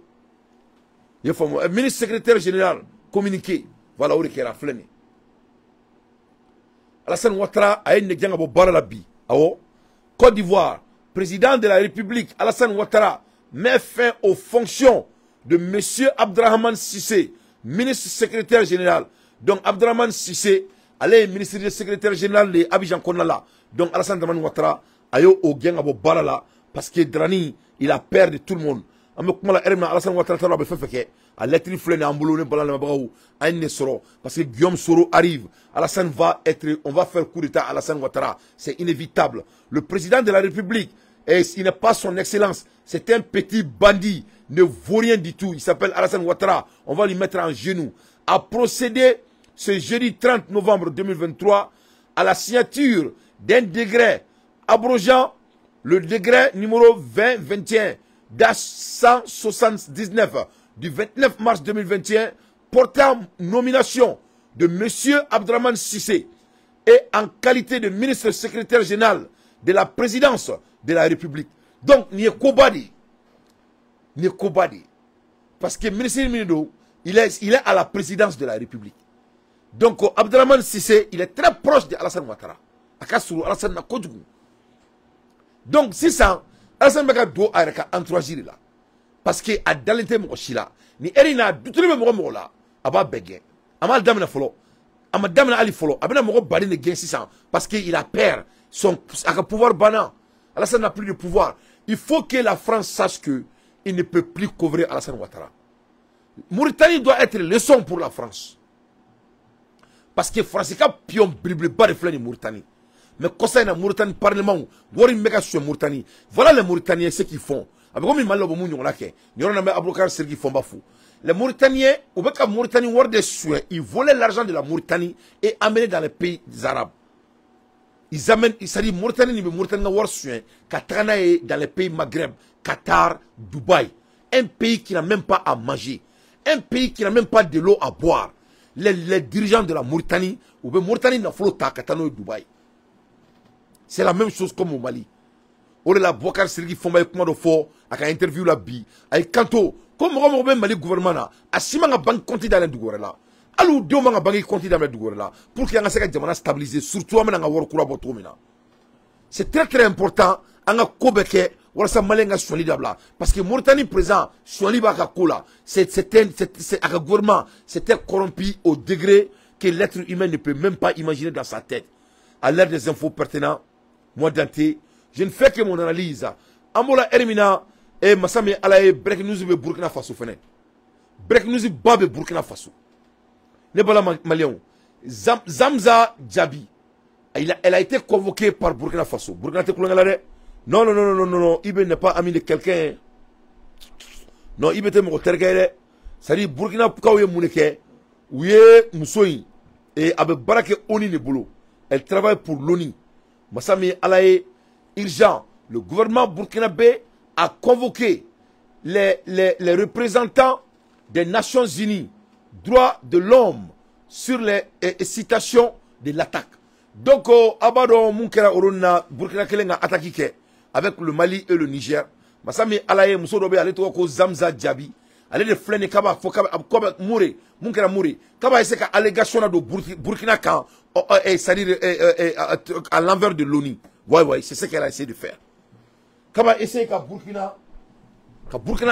Ministre secrétaire général communiqué. Voilà où il est raflé. Alassane Ouattara a une gang à Baralabi. Côte d'Ivoire, président de la République Alassane Ouattara met fin aux fonctions de M. Abdrahmane Cissé, ministre secrétaire général. Donc Abdrahmane Cissé, allez, ministre secrétaire général de Abidjan Konala. Donc Alassane Dramane Ouattara, ayo au gang abo barala, parce que Drani, il a peur de tout le monde. Alassane Ouattara a fait à l'être flène en boulot, parce que Guillaume Soro arrive. Alassane va être, on va faire coup d'état à Alassane Ouattara. C'est inévitable. Le président de la République, il n'est pas son excellence, c'est un petit bandit, ne vaut rien du tout. Il s'appelle Alassane Ouattara. On va lui mettre en genou. A procédé ce jeudi 30 novembre 2023 à la signature d'un décret abrogeant le décret numéro 2021-179 du 29 mars 2021 portant nomination de M. Abdraman Sissé et en qualité de ministre secrétaire général de la présidence de la République. Donc, n'y est Kobadi. N'y est Kobadi. Parce que le ministre Minido, il est à la présidence de la République. Donc, Abdraman Sissé, il est très proche de Alassane Ouattara. Akassou, Alassane Nakodjougou. Donc, si ça, Alassane Ouattara doit être entouragé là. Parce que à dalente mo shila ni erina dutule mo mo la aba bege amal damna folo ama damna ali folo abena mo bari ne gen 600 parce que il a peur son pouvoir bana Alassane n'a plus de pouvoir. Il faut que la France sache que il ne peut plus couvrir Alassane Ouattara. Mauritanie doit être leçon pour la France. Parce que France ka pion brible bas de flène Mauritanie. Mais conseil na Mauritanie parlement wori mega sur Mauritanie. Voilà les Mauritaniens ce qu'ils font. Les Mauritaniens, ils volaient l'argent de la Mauritanie et amenaient dans les pays arabes. Ils amènent, c'est-à-dire Mauritanie, dans les pays Maghreb, Qatar, Dubaï. Un pays qui n'a même pas à manger. Un pays qui n'a même pas de l'eau à boire. Les dirigeants de la Mauritanie, ou bien Mauritanie n'a pas Qatar et Dubaï. C'est la même chose comme au Mali. On la Bouakar Sergi Fomba de fort à interview la bi ay kanto comme on ben Mali gouvernement na asima nga banque compte dans le gouvernement alou deux nga banque compte dans le gouvernement pour que nga seka jamana stabiliser surtout amena nga wor kura botomina. C'est très important anga kobeke wala sa malenga soli dabla parce que Mauritanie présent soli ba ka kola c'est un gouvernement c'était corrompu au degré que l'être humain ne peut même pas imaginer dans sa tête. À l'ère des infos pertinents, moi Dante, je ne fais que mon analyse. Amola Ermina et Massami Alaye break news be Burkina Faso fene. Break news babe Burkina Faso. Ne bala malien. Zamza Djabi. Elle a été convoquée par Burkina Faso. Burkina te kolongalade. Non. Ibe n'est pas ami de quelqu'un. Non, Ibe te mo tergere. C'est-à-dire Burkina Kaouye Mouneke. Ouye Moussoui. Et avec Barake Oni le boulot. Elle travaille pour l'ONU. Massami Alaye urgent. Le gouvernement burkinabé a convoqué les représentants des Nations Unies, droits de l'homme, sur les citations de l'attaque. Donc, Abado Munkera Orona, Burkina Kelenga attaqué avec le Mali et le Niger. Massami Alaye Moussodobe allait au Zamza Djabi. Allez de flène Kaba, Kaba Mouré, Munkera Mouré. Kaba essaie allégation de Burkina Kan, c'est-à-dire à l'envers de l'ONU. Ouais, c'est ce qu'elle a essayé de faire. Kaba essaie qu'à Burkina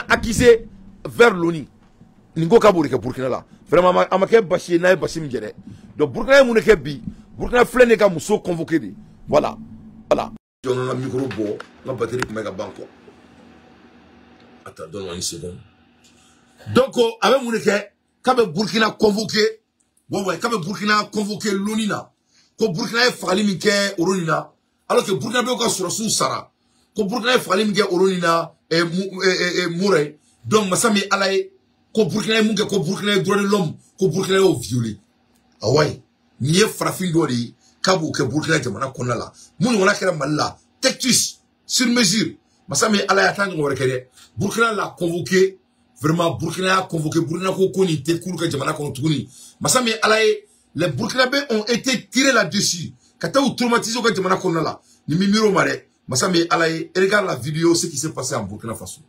accusé vers l'ONU. Ningo Kaburi que Burkina là. Vraiment, Amake Bashi Nae Bashi Mjere. Donc Burkina Mouneke Bi, Burkina Flène Ka Mousso convoqué. Voilà. On a un micro bon, la batterie pour Mega Banco. Attends, donne-moi une seconde. Donc, avec Mouneke, Kabe Burkina convoqué. Ouais, Kabe Burkina convoqué l'ONU là. Quand Burkina est fallu Mike Oronina. Alors que Burkina Faso sur sous Sara, que Burkina est fallu Mike Oronina et Mouré, donc Massami Alaye, que Burkina est que Burkina est droit de l'homme, que Burkina est violé. Ah ouais, n'y est frafin d'ori, Kabou que Burkina Jamana Konala, Moun on a qu'à Mala, Tectus, sur mesure, Massami Alaye attend de me Burkina l'a convoqué, vraiment Burkina a convoqué, Burkina Kokoni, Tekoul que Jamana Kontuni, Massami Alaye. Les Burkinabés ont été tirés là-dessus. Quand tu as traumatisé au Jamana Konala, ni Mimiro Mare, Massami Alaye, regarde la vidéo, ce qui s'est passé en Burkina Faso.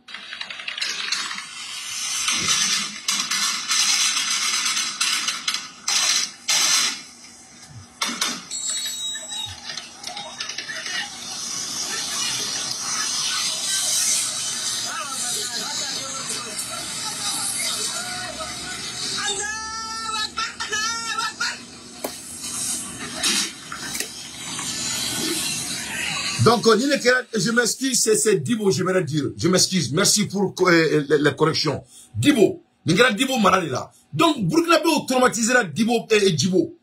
Donc, je m'excuse, c'est Dibo, je vais dire. Je m'excuse. Merci pour la correction. Dibo. Dibo Maranila. Donc, Burkina Faso traumatisé Dibo et Djibo.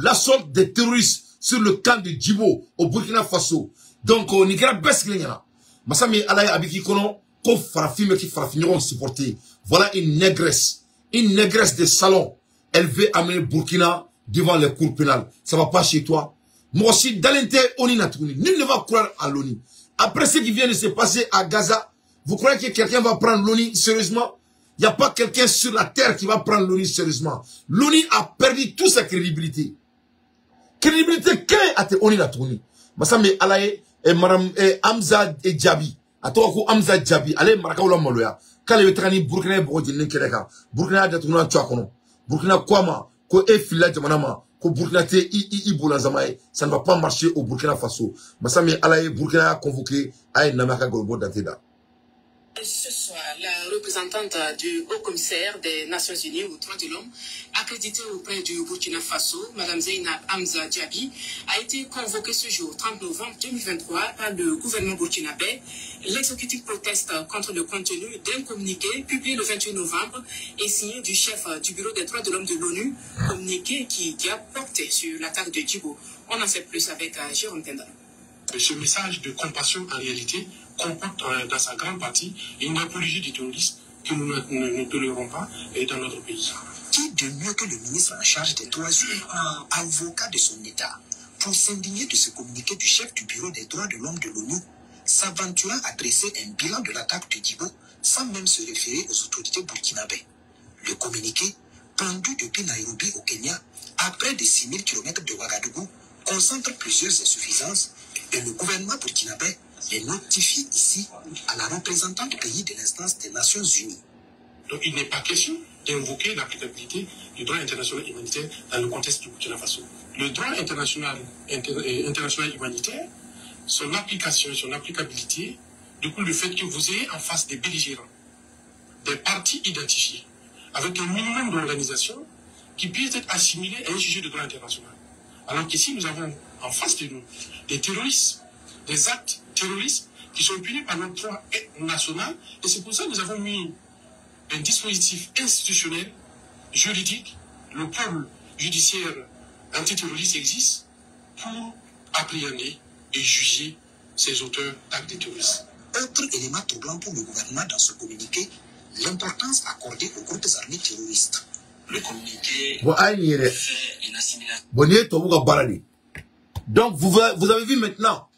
L'assaut des terroristes sur le camp de Djibo au Burkina Faso. Donc, Nigeria best Glenyana. Massami Alaye Abiki Kono, ko farafime qui farafigneront supporter. Voilà une négresse de salon. Elle veut amener Burkina devant les cours pénales. Ça va pas chez toi. Moi aussi, dans l'intérêt, on n'a tout. Nul ne va croire à l'ONU. Après ce qui vient de se passer à Gaza, vous croyez que quelqu'un va prendre l'ONU sérieusement? Il n'y a pas quelqu'un sur la terre qui va prendre l'ONU sérieusement. L'ONU a perdu toute sa crédibilité. Crédibilité, quelle est l'ONU la tournée? Massame Alaye et Madame Hamza et Djabi. A toi, Hamza Djabi, allez, Marakaoula Moloya. Quand les vétérans Burkina Borodine Kereka, Burkina Datouna Tchakono, Burkina Kwama, Ko e Fila Jamanama, Ko Burkina Te Iboulazamae, ça ne va pas marcher au Burkina Faso. Massame Alaye, Burkina a convoqué Aïe Namaka Golbo Dateda. Ce soir, la représentante du Haut-Commissaire des Nations Unies aux droits de l'homme, accréditée auprès du Burkina Faso, Mme Zeynab Hamza Djabi, a été convoquée ce jour, 30 novembre 2023, par le gouvernement burkinabé. L'exécutif proteste contre le contenu d'un communiqué publié le 28 novembre et signé du chef du Bureau des droits de l'homme de l'ONU, communiqué qui a porté sur l'attaque de Djibo. On en sait plus avec Jérôme Tendal. Ce message de compassion, en réalité, comporte dans sa grande partie une apologie du terrorisme que nous ne tolérons pas dans notre pays. Qui de mieux que le ministre en charge des droits humains, avocat de son État, pour s'indigner de ce communiqué du chef du Bureau des droits de l'homme de l'ONU, s'aventurant à dresser un bilan de l'attaque de Djibo sans même se référer aux autorités burkinabées. Le communiqué, pendu depuis Nairobi au Kenya, à près de 6000 km de Ouagadougou, concentre plusieurs insuffisances et le gouvernement burkinabé les notifie ici à la représentante pays de l'instance des Nations Unies. Donc il n'est pas question d'invoquer l'applicabilité du droit international humanitaire dans le contexte du Burkina Faso. Le droit international humanitaire, son application, son applicabilité, découle du fait que vous ayez en face des belligérants, des parties identifiées, avec un minimum d'organisation qui puisse être assimilé à un sujet de droit international. Alors qu'ici, nous avons en face de nous des terroristes, des actes terroristes qui sont punis par notre droit national. Et c'est pour ça que nous avons mis un dispositif institutionnel, juridique. Le pôle judiciaire antiterroriste existe pour appréhender et juger ces auteurs d'actes terroristes. Autre élément troublant pour le gouvernement dans ce communiqué, l'importance accordée aux groupes armés terroristes. Le communiqué fait une assimilation. Donc vous avez vu maintenant,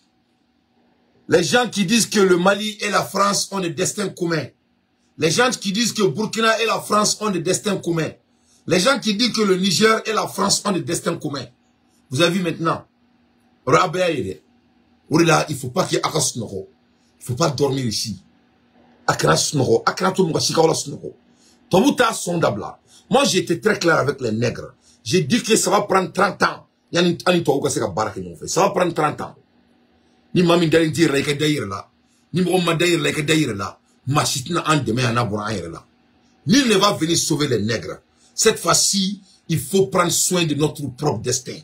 les gens qui disent que le Mali et la France ont des destins communs. Les gens qui disent que Burkina et la France ont des destins communs. Les gens qui disent que le Niger et la France ont des destins communs. Vous avez vu maintenant. Il ne faut pas qu'il y ait il ne faut pas dormir ici. Moi j'ai été très clair avec les nègres. J'ai dit que ça va prendre 30 ans. Ça va prendre 30 ans. Ni mami d'aller dire like d'ailleurs là. Ni m'oma d'ailleurs like d'ailleurs là. Machitna en demain en abora là. Nul ne va venir sauver les nègres. Cette fois-ci, il faut prendre soin de notre propre destin.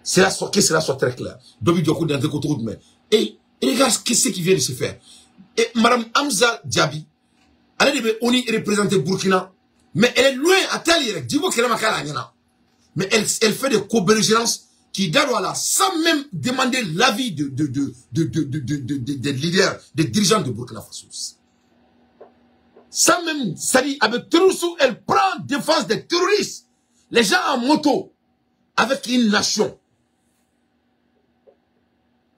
C'est là que cela soit très clair. Dobi Diokou d'un côté de et regarde ce qui vient de se faire. Et Madame Hamza Djabi, elle devait représenter Burkina, mais elle est loin à tel Djibo qu'elle a mais elle fait des co-belligérances qui doivent sans même demander l'avis des leaders, des dirigeants de Burkina Faso. Sans même, c'est-à-dire, avec Terrousou, elle prend défense des terroristes. Les gens en moto, avec une nation.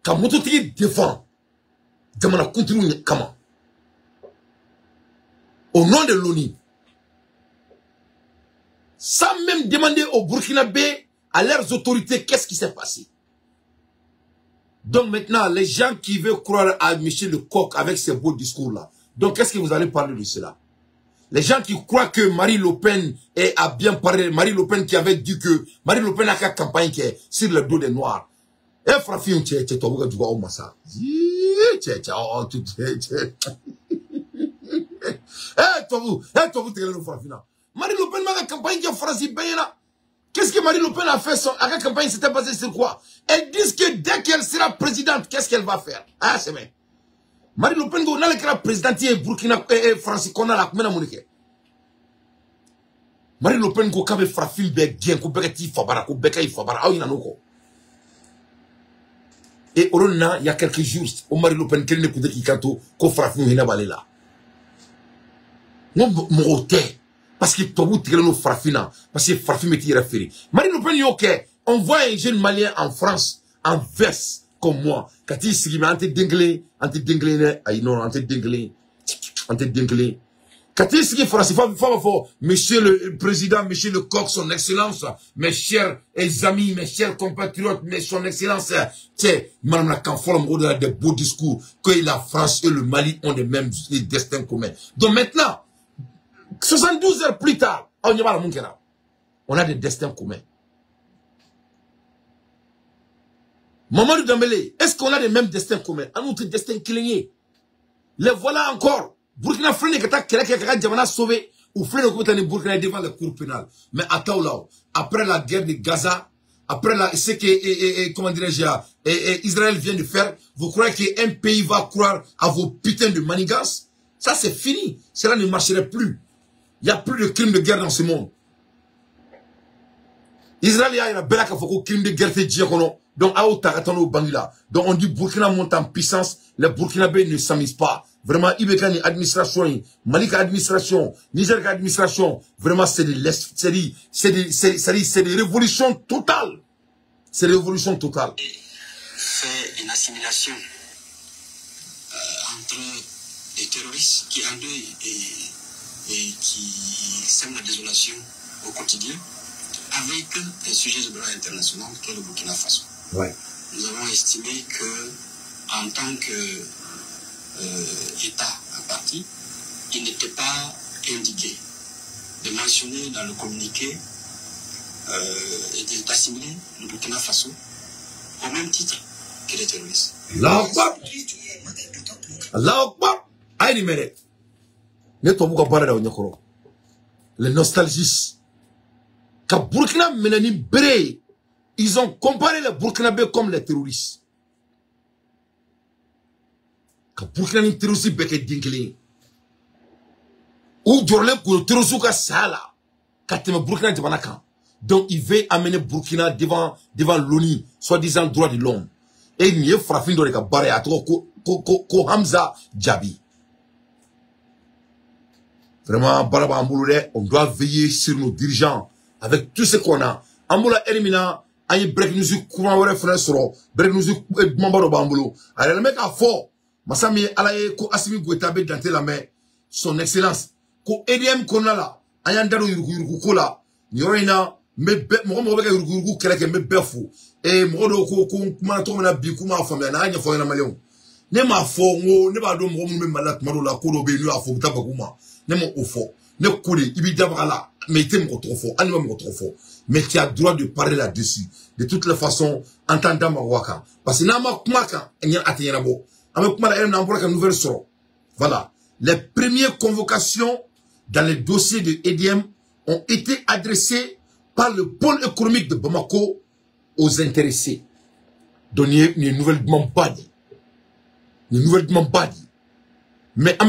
Quand moto te défend, demande continue comment? Au nom de l'ONU. Sans même demander aux Burkinabés, à leurs autorités, qu'est-ce qui s'est passé. Donc maintenant, les gens qui veulent croire à Michel Lecoq avec ses beaux discours-là, donc qu'est-ce que vous allez parler de cela? Les gens qui croient que Marine Le Pen a bien parlé, Marine Le Pen qui avait dit que Marine Le Pen a fait campagne qui est sur le dos des Noirs. Et Frafin, tu es au du au massa. Marine Le Pen m'a fait campagne qui a français bien là. Qu'est-ce que Marine Le Pen a fait à la campagne, c'était basé sur quoi? Elle dit que dès qu'elle sera présidente, qu'est-ce qu'elle va faire? Ah, c'est vrai. Marine Le Pen, on a le président et Burkina et France, qu'on a la commune à Monique. Marine Le Pen, qu'on a fait film bien, qu'on a fait Fabara, qu'on a fait Fabara, ah, il y en a encore. Et au il y a quelques jours, au Marine Le Pen, qu'elle ne peut pas qu'on fera film, il a balé là. Non, mon hôtel. Parce que toi, vous tirez nos fraffina. Parce que fraffina est référé. Marine Le Pen, ok. On voit un jeune malien en France, en veste, comme moi. Quand il s'y met, anti-dinglé, Qu'est-ce qu'il faut, monsieur le président, monsieur le coq, son excellence, mes chers amis, mes chers compatriotes, mais son excellence, c'est, madame la Canfolam, au-delà des beaux discours, que la France et le Mali ont les mêmes destins communs. Donc maintenant, 72 heures plus tard, on a des destins communs. Mamadou Dembélé, est-ce qu'on a les mêmes destins communs? Un autre destin cligné. Les voilà encore. Burkina Faso qui a été sauvé, ou Burkina devant la cour pénale. Mais à Taoulao, après la guerre de Gaza, après ce que, comment dirais-je, Israël vient de faire, vous croyez qu'un pays va croire à vos putains de manigances? Ça c'est fini. Cela ne marcherait plus. Il n'y a plus de crimes de guerre dans ce monde. Israël y a une belle crime de guerre fait dire qu'on donc donc on dit Burkina monte en puissance, les Burkinabés ne s'amusent pas. Vraiment, Ibekani administration, Malika administration, Niger administration, vraiment c'est des révolutions totales. C'est des révolutions totales. Fait une assimilation entre des terroristes qui endeuillent et qui sèment la désolation au quotidien, avec un sujet de droit international qui est le Burkina Faso. Ouais. Nous avons estimé que, en tant que État à partie, il n'était pas indiqué de mentionner dans le communiqué et d'assimiler le Burkina Faso au même titre que les terroristes. Allah Akbar. Allah Akbar. Aïe mérite. Les nostalgistes. Quand Burkina Menani Béré, ils ont comparé les Burkinabés comme les terroristes. Quand Burkina ni terroriste beke dinkling. Ou Djorlen pour le terrorisme ka sala. Quand tu me Burkina de Banaka. Donc il veut amener Burkina devant l'ONU, soi-disant droit de l'homme. Et il y a frappé dans les barres à trop ko Hamza Djabi. Vraiment, Baraba Ambouloulé, on doit veiller sur nos dirigeants avec tout ce qu'on a. Amboula Elimina, aïe break nous courant au frère soro, break nous mambaro bambolo. Alors le mec a fort. Masami alaye ko Assimi Goïta be danté la main. Son excellence. Ko EDM konala, ayandaro yuruku kola. Nyorina, me mo beka yuruku keleke me befu. Et mo do ko kuma to na bi kuma famia na anya fo na malion. Ne ma fo ngo ne ba do mo me malat maro la ko do be nu afo tabakuma. Ne mo ofo. Ne kouli ibi dabala. Mais il était trop fort, animal trop fort. Mais tu as le droit de parler là-dessus. De toutes les façons, en tant que parce que nama kumaka, il y a atteint nouvelle sort. Voilà. Les premières convocations dans les dossiers de EDM ont été adressées par le pôle économique de Bamako aux intéressés. Donner une nouvelle demande. Une nouvelle demande. Mais on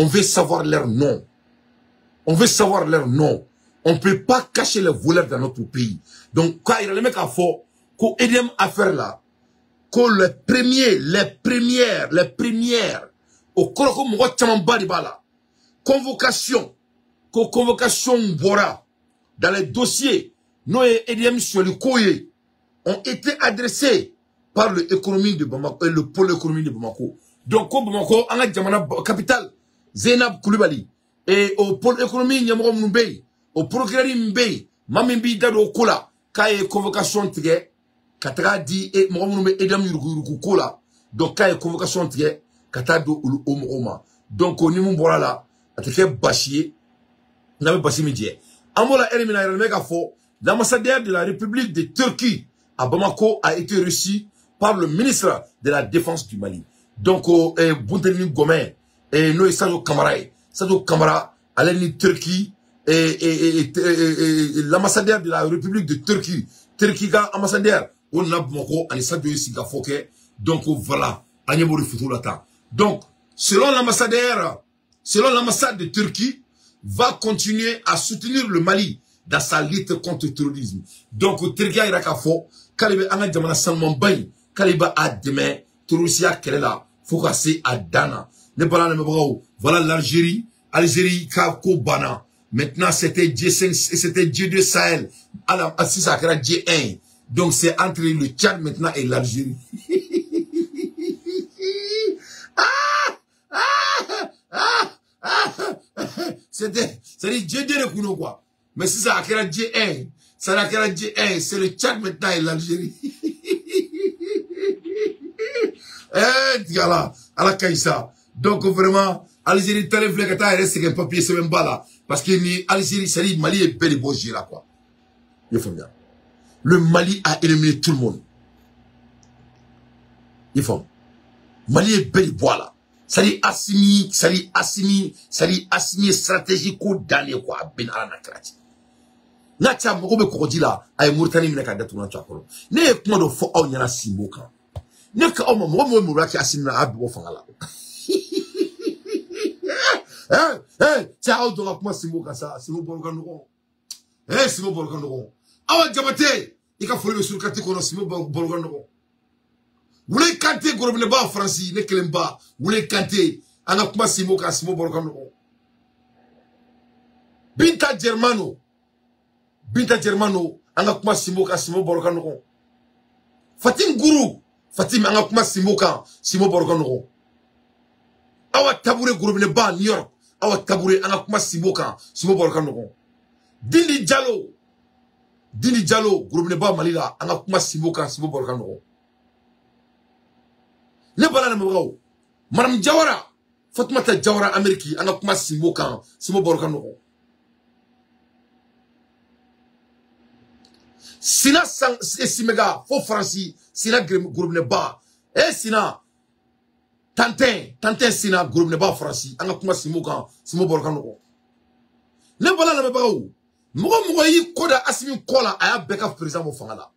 veut savoir leur nom. On veut savoir leur nom. On ne peut pas cacher les voleurs dans notre pays. Donc, quand il y a les mecs à fort, qu'au EDM affaire là, que les premières, au Koroko Mouwa Tchamamba Dibala, convocation Bora, dans les dossiers, nos EDM sur le courrier, ont été adressés par le pôle économique de Bamako. Donc, au Bamako, en la capitale, Zainab Koulibaly, et au pôle économique, Nyamoro Mbey, au procureur Mbey, Mamimbi Dado Kola, Kaye convocation tige, Katara di et Mouroumbe Edam Yuruku Kola, donc Kaye convocation tige, Katado Oma. Donc au niveau Bora là, Ateke Bachier, n'avait pas si médias. Amola Elimina Megafo, l'ambassadeur de la République de Turquie à Bamako a été reçu par le ministre de la Défense du Mali. Donc, Bountelini Gomen, et Noé Sadio Kamara, Aleni Turquie, et l'ambassadeur de la République de Turquie, Turquie ambassadeur, on a Bamako, Anissadio Sigafoke, donc voilà, Agnabori Futulata. Donc, selon l'ambassade de Turquie, va continuer à soutenir le Mali dans sa lutte contre le terrorisme. Donc, Turquie a Irakafo, Kalibe Anga Djamana Salman Bay, Kaliba a demain, Tourousia Kelela, Fokase à Dana. Voilà l'Algérie, Algérie Kako Bana. Maintenant, c'était G5, c'était G2 Sahel. Alors, si ça crée G1. Donc, c'est entre le Tchad maintenant et l'Algérie. C'était, c'est-à-dire J2 de Kouno, quoi. Mais si ça a créé J1, ça a créé J1, c'est le Tchad maintenant et l'Algérie. Eh, Diala, à la Kaïsa. Donc, vraiment, Algérie, t'as les fléquetas, il reste qu'un papier, c'est même pas là. Parce que l'Algérie, c'est Mali est bel et beau, là, quoi. Il faut bien. Le Mali a éliminé tout le monde. Il faut. Mali est bel et beau, là. Ça dit Assimi stratégique au dernier, quoi. Ben ala nakrati. Na tia moko be kokodi là, ay Mauritanie mina ka datu na chakolo. Ne kuma do fo aw nyana simbo kan. Ne ka o mo raki Assimi na abi wo fanga la. Tia aw do la kuma simbo kan sa, simbo bolokan no. Simbo bolokan no. Awa jabate, ika folo be sur kati kono simbo bolokan no. Wule kante gorobne ba Franci ne kelemba wule kante ana kuma simo ka simo borokan no Binta Germano ana kuma simo ka simo borokan no Fatim Guru Fatim ana kuma simo ka simo borokan no Awa tabure gorobne ba New York awa tabure ana kuma simo ka simo borokan no Dindi Diallo gorobne ba Malila ana kuma simo ka simo borokan no Ne bala na mabagaw Madame Jawara Fatoumata Jawara Ameriki ana kuma simo kan simo borokan no Sina sang simega fo Franci Sina groupe ne ba Sina Tantin Sina groupe ne ba Franci ana kuma simo kan simo borokan no Ne bala na mabagaw Mogo yi koda Assimi kola aya beka président mo fangala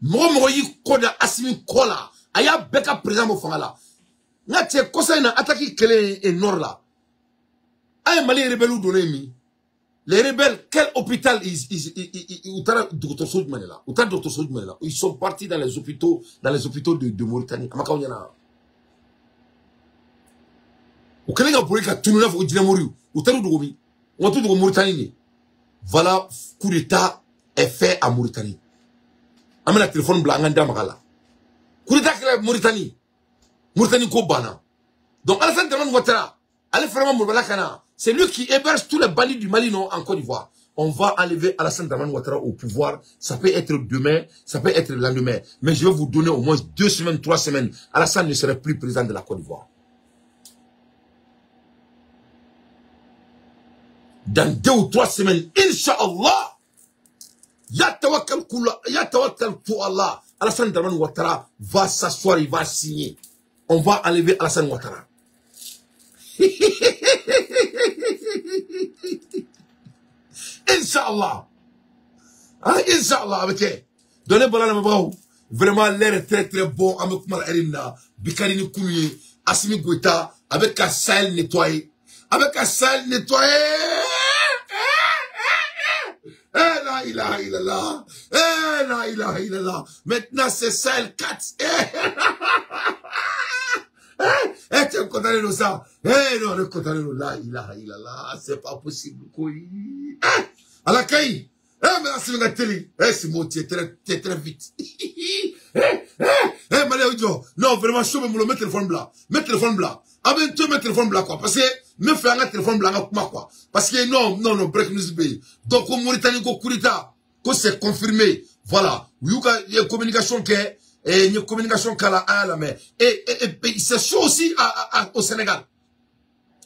Mogo yi koda Assimi kola aya beka président mo fangala nga tie kosa na attaque kele et nord là ay Mali rebelle donné mi les rebelles quel hôpital utara docteur Sodjman là utara docteur Sodjman là ils sont partis dans les hôpitaux de Mauritanie amaka nyana o kele nga bolika tununa fo dina mori utara dogomi on tout de Mauritanie ni voilà coup d'état est fait à Mauritanie amena téléphone blanc nganda makala coup d'état que Mauritanie ko bana donc Alassane Dramane Ouattara allez vraiment Mourbala Kana c'est lui qui héberge tous les bandits du Mali non en Côte d'Ivoire. On va enlever Alassane Dramane Ouattara au pouvoir. Ça peut être demain, ça peut être le lendemain. Mais je vais vous donner au moins 2 semaines, 3 semaines. Alassane ne serait plus président de la Côte d'Ivoire. Dans 2 ou 3 semaines, Inch'Allah, ya tawakkal pour Allah. Alassane Dramane Ouattara va s'asseoir, il va signer. On va enlever Alassane Ouattara. Inch'Allah. Inch'Allah avec donnez balana mabaou. Vraiment l'air est très très bon avec Mal Erina, Bikarini Kouye, Assimi Goïta avec un sale nettoyé. Avec un sale nettoyé. La ilaha illallah. La ilaha illallah. Maintenant c'est sale 4. Tu es content de ça? Non, le content de la ilaha illallah. C'est pas possible. À la caille. Mais là, c'est la télé. C'est mon tiers très vite. Non, vraiment, je vais me mettre le téléphone blanc. Mettre le téléphone blanc. Ah ben, tu mets le téléphone blanc, quoi. Parce que, me faire un téléphone blanc, quoi. Parce que, non, break news bay. Donc, au Mauritanie, au Kourita, que c'est confirmé. Voilà. Il y a une communication qui est, et une communication qu'à la main. Et c'est chaud aussi au Sénégal.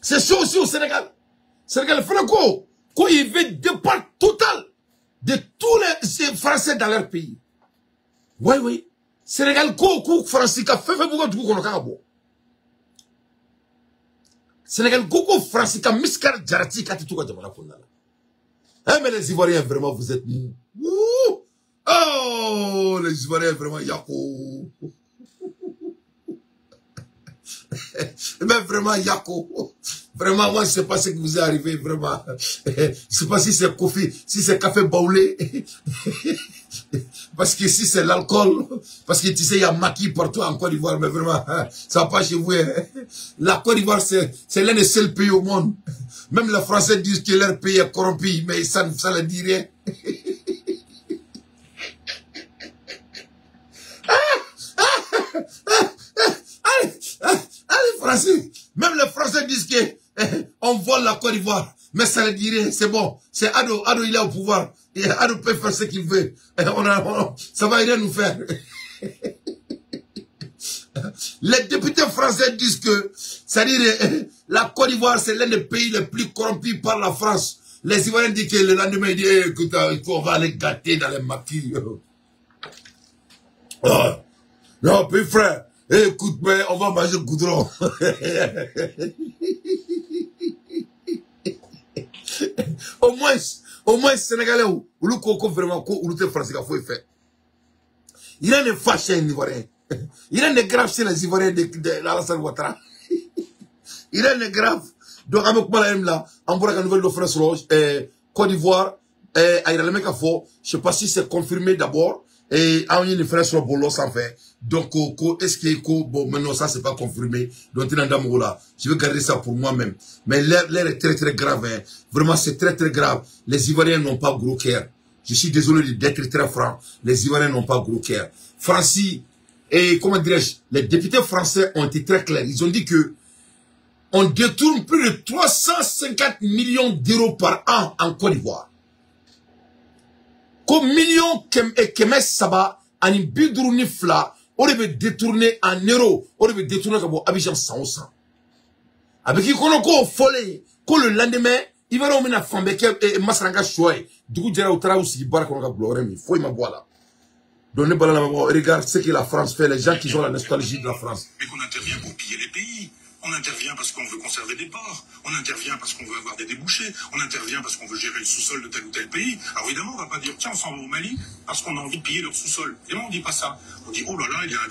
C'est chaud aussi au Sénégal. Sénégal, Franco, quand il veut départ total de tous les Français dans leur pays. Oui. Sénégal, Koko, Français, fait beaucoup de choses. Sénégal, Koko, Français, Miskar, Djarati, Katitouka, Djamana, Kondala. Mais les Ivoiriens, vraiment, vous êtes mous. Oh, les Ivoiriens, vraiment, Yako. Mais vraiment, Yako. Vraiment, moi, je ne sais pas ce qui vous est arrivé, vraiment. Je ne sais pas si c'est coffee, si c'est café baoulé. Parce que si c'est l'alcool, parce que tu sais, il y a maquis partout en Côte d'Ivoire, mais vraiment, ça va pas chez vous. La Côte d'Ivoire, c'est l'un des seuls pays au monde. Même les Français disent que leur pays est corrompu, mais ça ne dit rien. Français, même les Français disent que on vole la Côte d'Ivoire. Mais ça le dirait, c'est bon. C'est Ado, il est au pouvoir. Et Ado peut faire ce qu'il veut. Ça va rien nous faire. Les députés français disent que, c'est-à-dire, la Côte d'Ivoire, c'est l'un des pays les plus corrompus par la France. Les Ivoiriens disent que le lendemain, ils disent, écoute, on va les gâter dans les maquis. Non, puis frère, écoute, mais on va manger le goudron. Au moins, Sénégalais, ou le coco vraiment, ou le français, il faut faire. Il y a des fâchés Ivoiriens. Il y a des graves chez les Ivoiriens de l'Alassane Ouattara. Il y a des graves. Donc, avec moi, là, on voit la nouvelle de France Rouge, Côte d'Ivoire, je sais pas si c'est confirmé d'abord, et on y a une France Rouge Bolo sans fait. Donc, est-ce que, bon, maintenant, ça, c'est pas confirmé. Donc, je vais garder ça pour moi-même. Mais l'air est très, très grave, hein. Vraiment, c'est très, très grave. Les Ivoiriens n'ont pas gros cœur. Je suis désolé d'être très franc. Les Ivoiriens n'ont pas gros cœur. Francis, et comment dirais-je, les députés français ont été très clairs. Ils ont dit que on détourne plus de 350 millions d'euros par an en Côte d'Ivoire. Comme millions Kemes Saba, en une bidrouni fla, on devait détourner en euros, on devait détourner comme Abidjan 100%. Avec qui qu'on a folle, qu'on le lendemain, il va remettre à Fambeke et Masranga Chouai. Du coup, Djera Outra aussi, Barra qu'on a bloqué, il faut y m'avoir. Donc, regarde ce que la France fait, les gens qui ont la nostalgie de la France. Mais qu'on intervient pour piller les pays. On intervient parce qu'on veut conserver des ports. On intervient parce qu'on veut avoir des débouchés. On intervient parce qu'on veut gérer le sous-sol de tel ou tel pays. Alors évidemment, on ne va pas dire, tiens, on s'en va au Mali parce qu'on a envie de piller leur sous-sol. Évidemment, on ne dit pas ça. On dit, oh là là, il y a un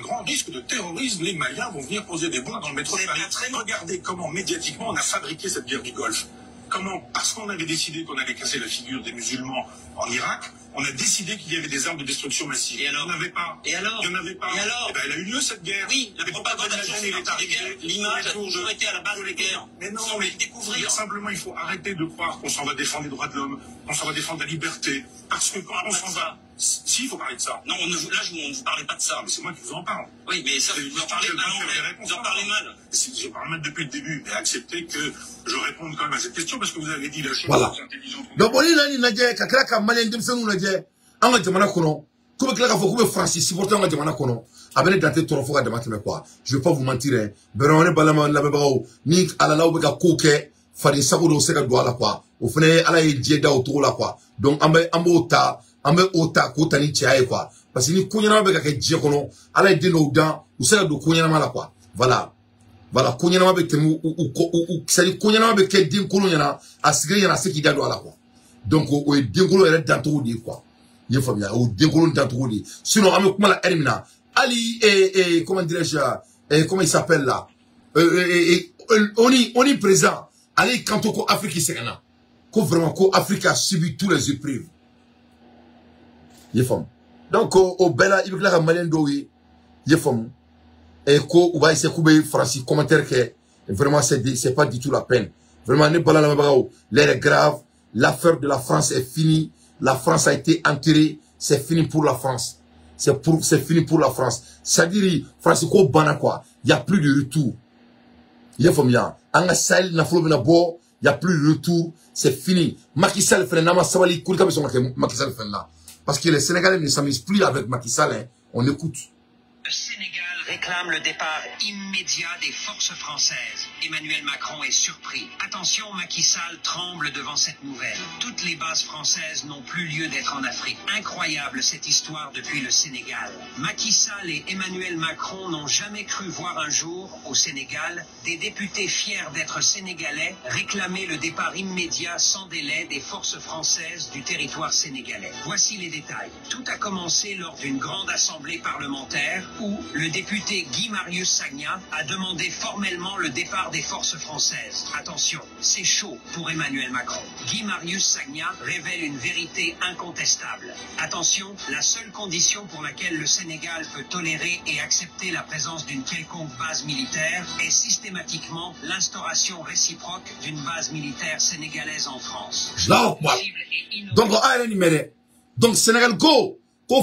grand risque de terrorisme. Les Maliens vont venir poser des bombes dans le métro de Paris. Regardez comment, médiatiquement, on a fabriqué cette guerre du Golfe. Comment? Parce qu'on avait décidé qu'on allait casser la figure des musulmans en Irak, on a décidé qu'il y avait des armes de destruction massive. Et alors? Il n'y en avait pas. Et alors? Il n'y en avait pas. Et alors? Et ben, elle a eu lieu, cette guerre. Oui, la propagande des guerres, l'image a toujours été à la base des guerres. Mais non, mais découvrir. Simplement, il faut arrêter de croire qu'on s'en va défendre les droits de l'homme, qu'on s'en va défendre la liberté. Parce que quand on s'en va... Si, il faut parler de ça. Non, là, on ne vous parlait pas de ça. Mais c'est moi qui vous en parle. Oui, mais ça, vous en parlez mal. Vous en parlez mal. Je parle mal depuis le début. Mais acceptez que je réponde quand même à cette question parce que vous avez dit la chose. Voilà. Donc, on est là, Kakraka, Malien, Demsen, on a dit, on a Jamana Kono, comme Klaka Fokube Francis, si pourtant on a Jamana Kono, avec des dates trop de matin, quoi. Je vais pas vous mentir, hein. Beron Balama, la Bebao, ni à la Laubeka Koke, Fadi Sabudo Sega Douala, quoi. Au fenêtre, à la Djeda autour, là, quoi. Donc, Ambota, Ota, Kotani Tiae, quoi. Parce que ni Kounyana Beka Djekono, à la Dino Dan, ou Sega do Kounyana, là, quoi. Voilà. Voilà, Kounyana Beka ou c'est-à-dire Kounyana Beka Dim Kounyana, à Sigri Yana Seki Dado, là, quoi. Donc, au Dingolo est dans tout dit, quoi. Il faut bien, au Dingolo dans tout dit. Sinon, avec moi, la Hermina, Ali, comment dirais-je, comment il s'appelle là? On est présent. Ali, quand on est Afrique, c'est un qu'on vraiment, qu'Afrique a subi tous les épreuves. Il faut. Donc, au Bella, il y a un malin d'oui, il faut. Et qu'on va essayer de couper Francis, commentaire que vraiment, c'est pas du tout la peine. Vraiment, n'est pas là, l'air est grave. L'affaire de la France est finie. La France a été enterrée. C'est fini pour la France. C'est fini pour la France. C'est-à-dire, Francisco Bana quoi. Il n'y a plus de retour. Il faut bien. En Sahel, il n'y a plus de retour. C'est fini. Macky Sall fait nama sabali kulika besoin Macky Sall fait là. Parce que les Sénégalais ne s'amusent plus avec Macky Sall. Hein. On écoute. Le Sénégal réclame le départ immédiat des forces françaises. Emmanuel Macron est surpris. Attention, Macky Sall tremble devant cette nouvelle. Toutes les bases françaises n'ont plus lieu d'être en Afrique. Incroyable cette histoire depuis le Sénégal. Macky Sall et Emmanuel Macron n'ont jamais cru voir un jour, au Sénégal, des députés fiers d'être sénégalais réclamer le départ immédiat sans délai des forces françaises du territoire sénégalais. Voici les détails. Tout a commencé lors d'une grande assemblée parlementaire où le député Guy Marius Sagna a demandé formellement le départ des forces françaises. Attention, c'est chaud pour Emmanuel Macron. Guy Marius Sagna révèle une vérité incontestable. Attention, la seule condition pour laquelle le Sénégal peut tolérer et accepter la présence d'une quelconque base militaire est systématiquement l'instauration réciproque d'une base militaire sénégalaise en France. Donc, Sénégal, go,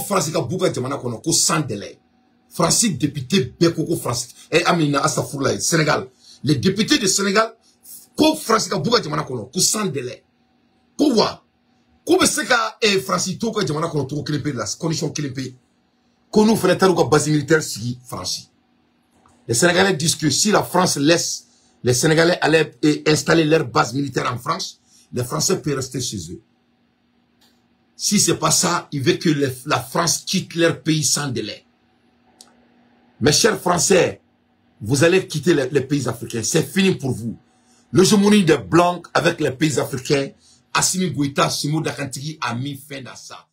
France, ka bouka jamana kono, ko sans délai. Français député Bekoko France et Amina Asafoula Sénégal. Les députés du Sénégal, ko France ka buga jamana kono, ko sans délai. Ko wa, ko be seka e France to ko jamana kono to kelempe la condition kelempe. Ko nous fait taruka base militaire si France. Les Sénégalais disent que si la France laisse les Sénégalais aller installer leur base militaire en France, les Français peuvent rester chez eux. Si c'est pas ça, ils veulent que la France quitte leur pays sans délai. Mes chers Français, vous allez quitter les pays africains. C'est fini pour vous. L'hégémonie des Blancs avec les pays africains, Assimi Goïta, Simo Dakantigi a mis fin à ça.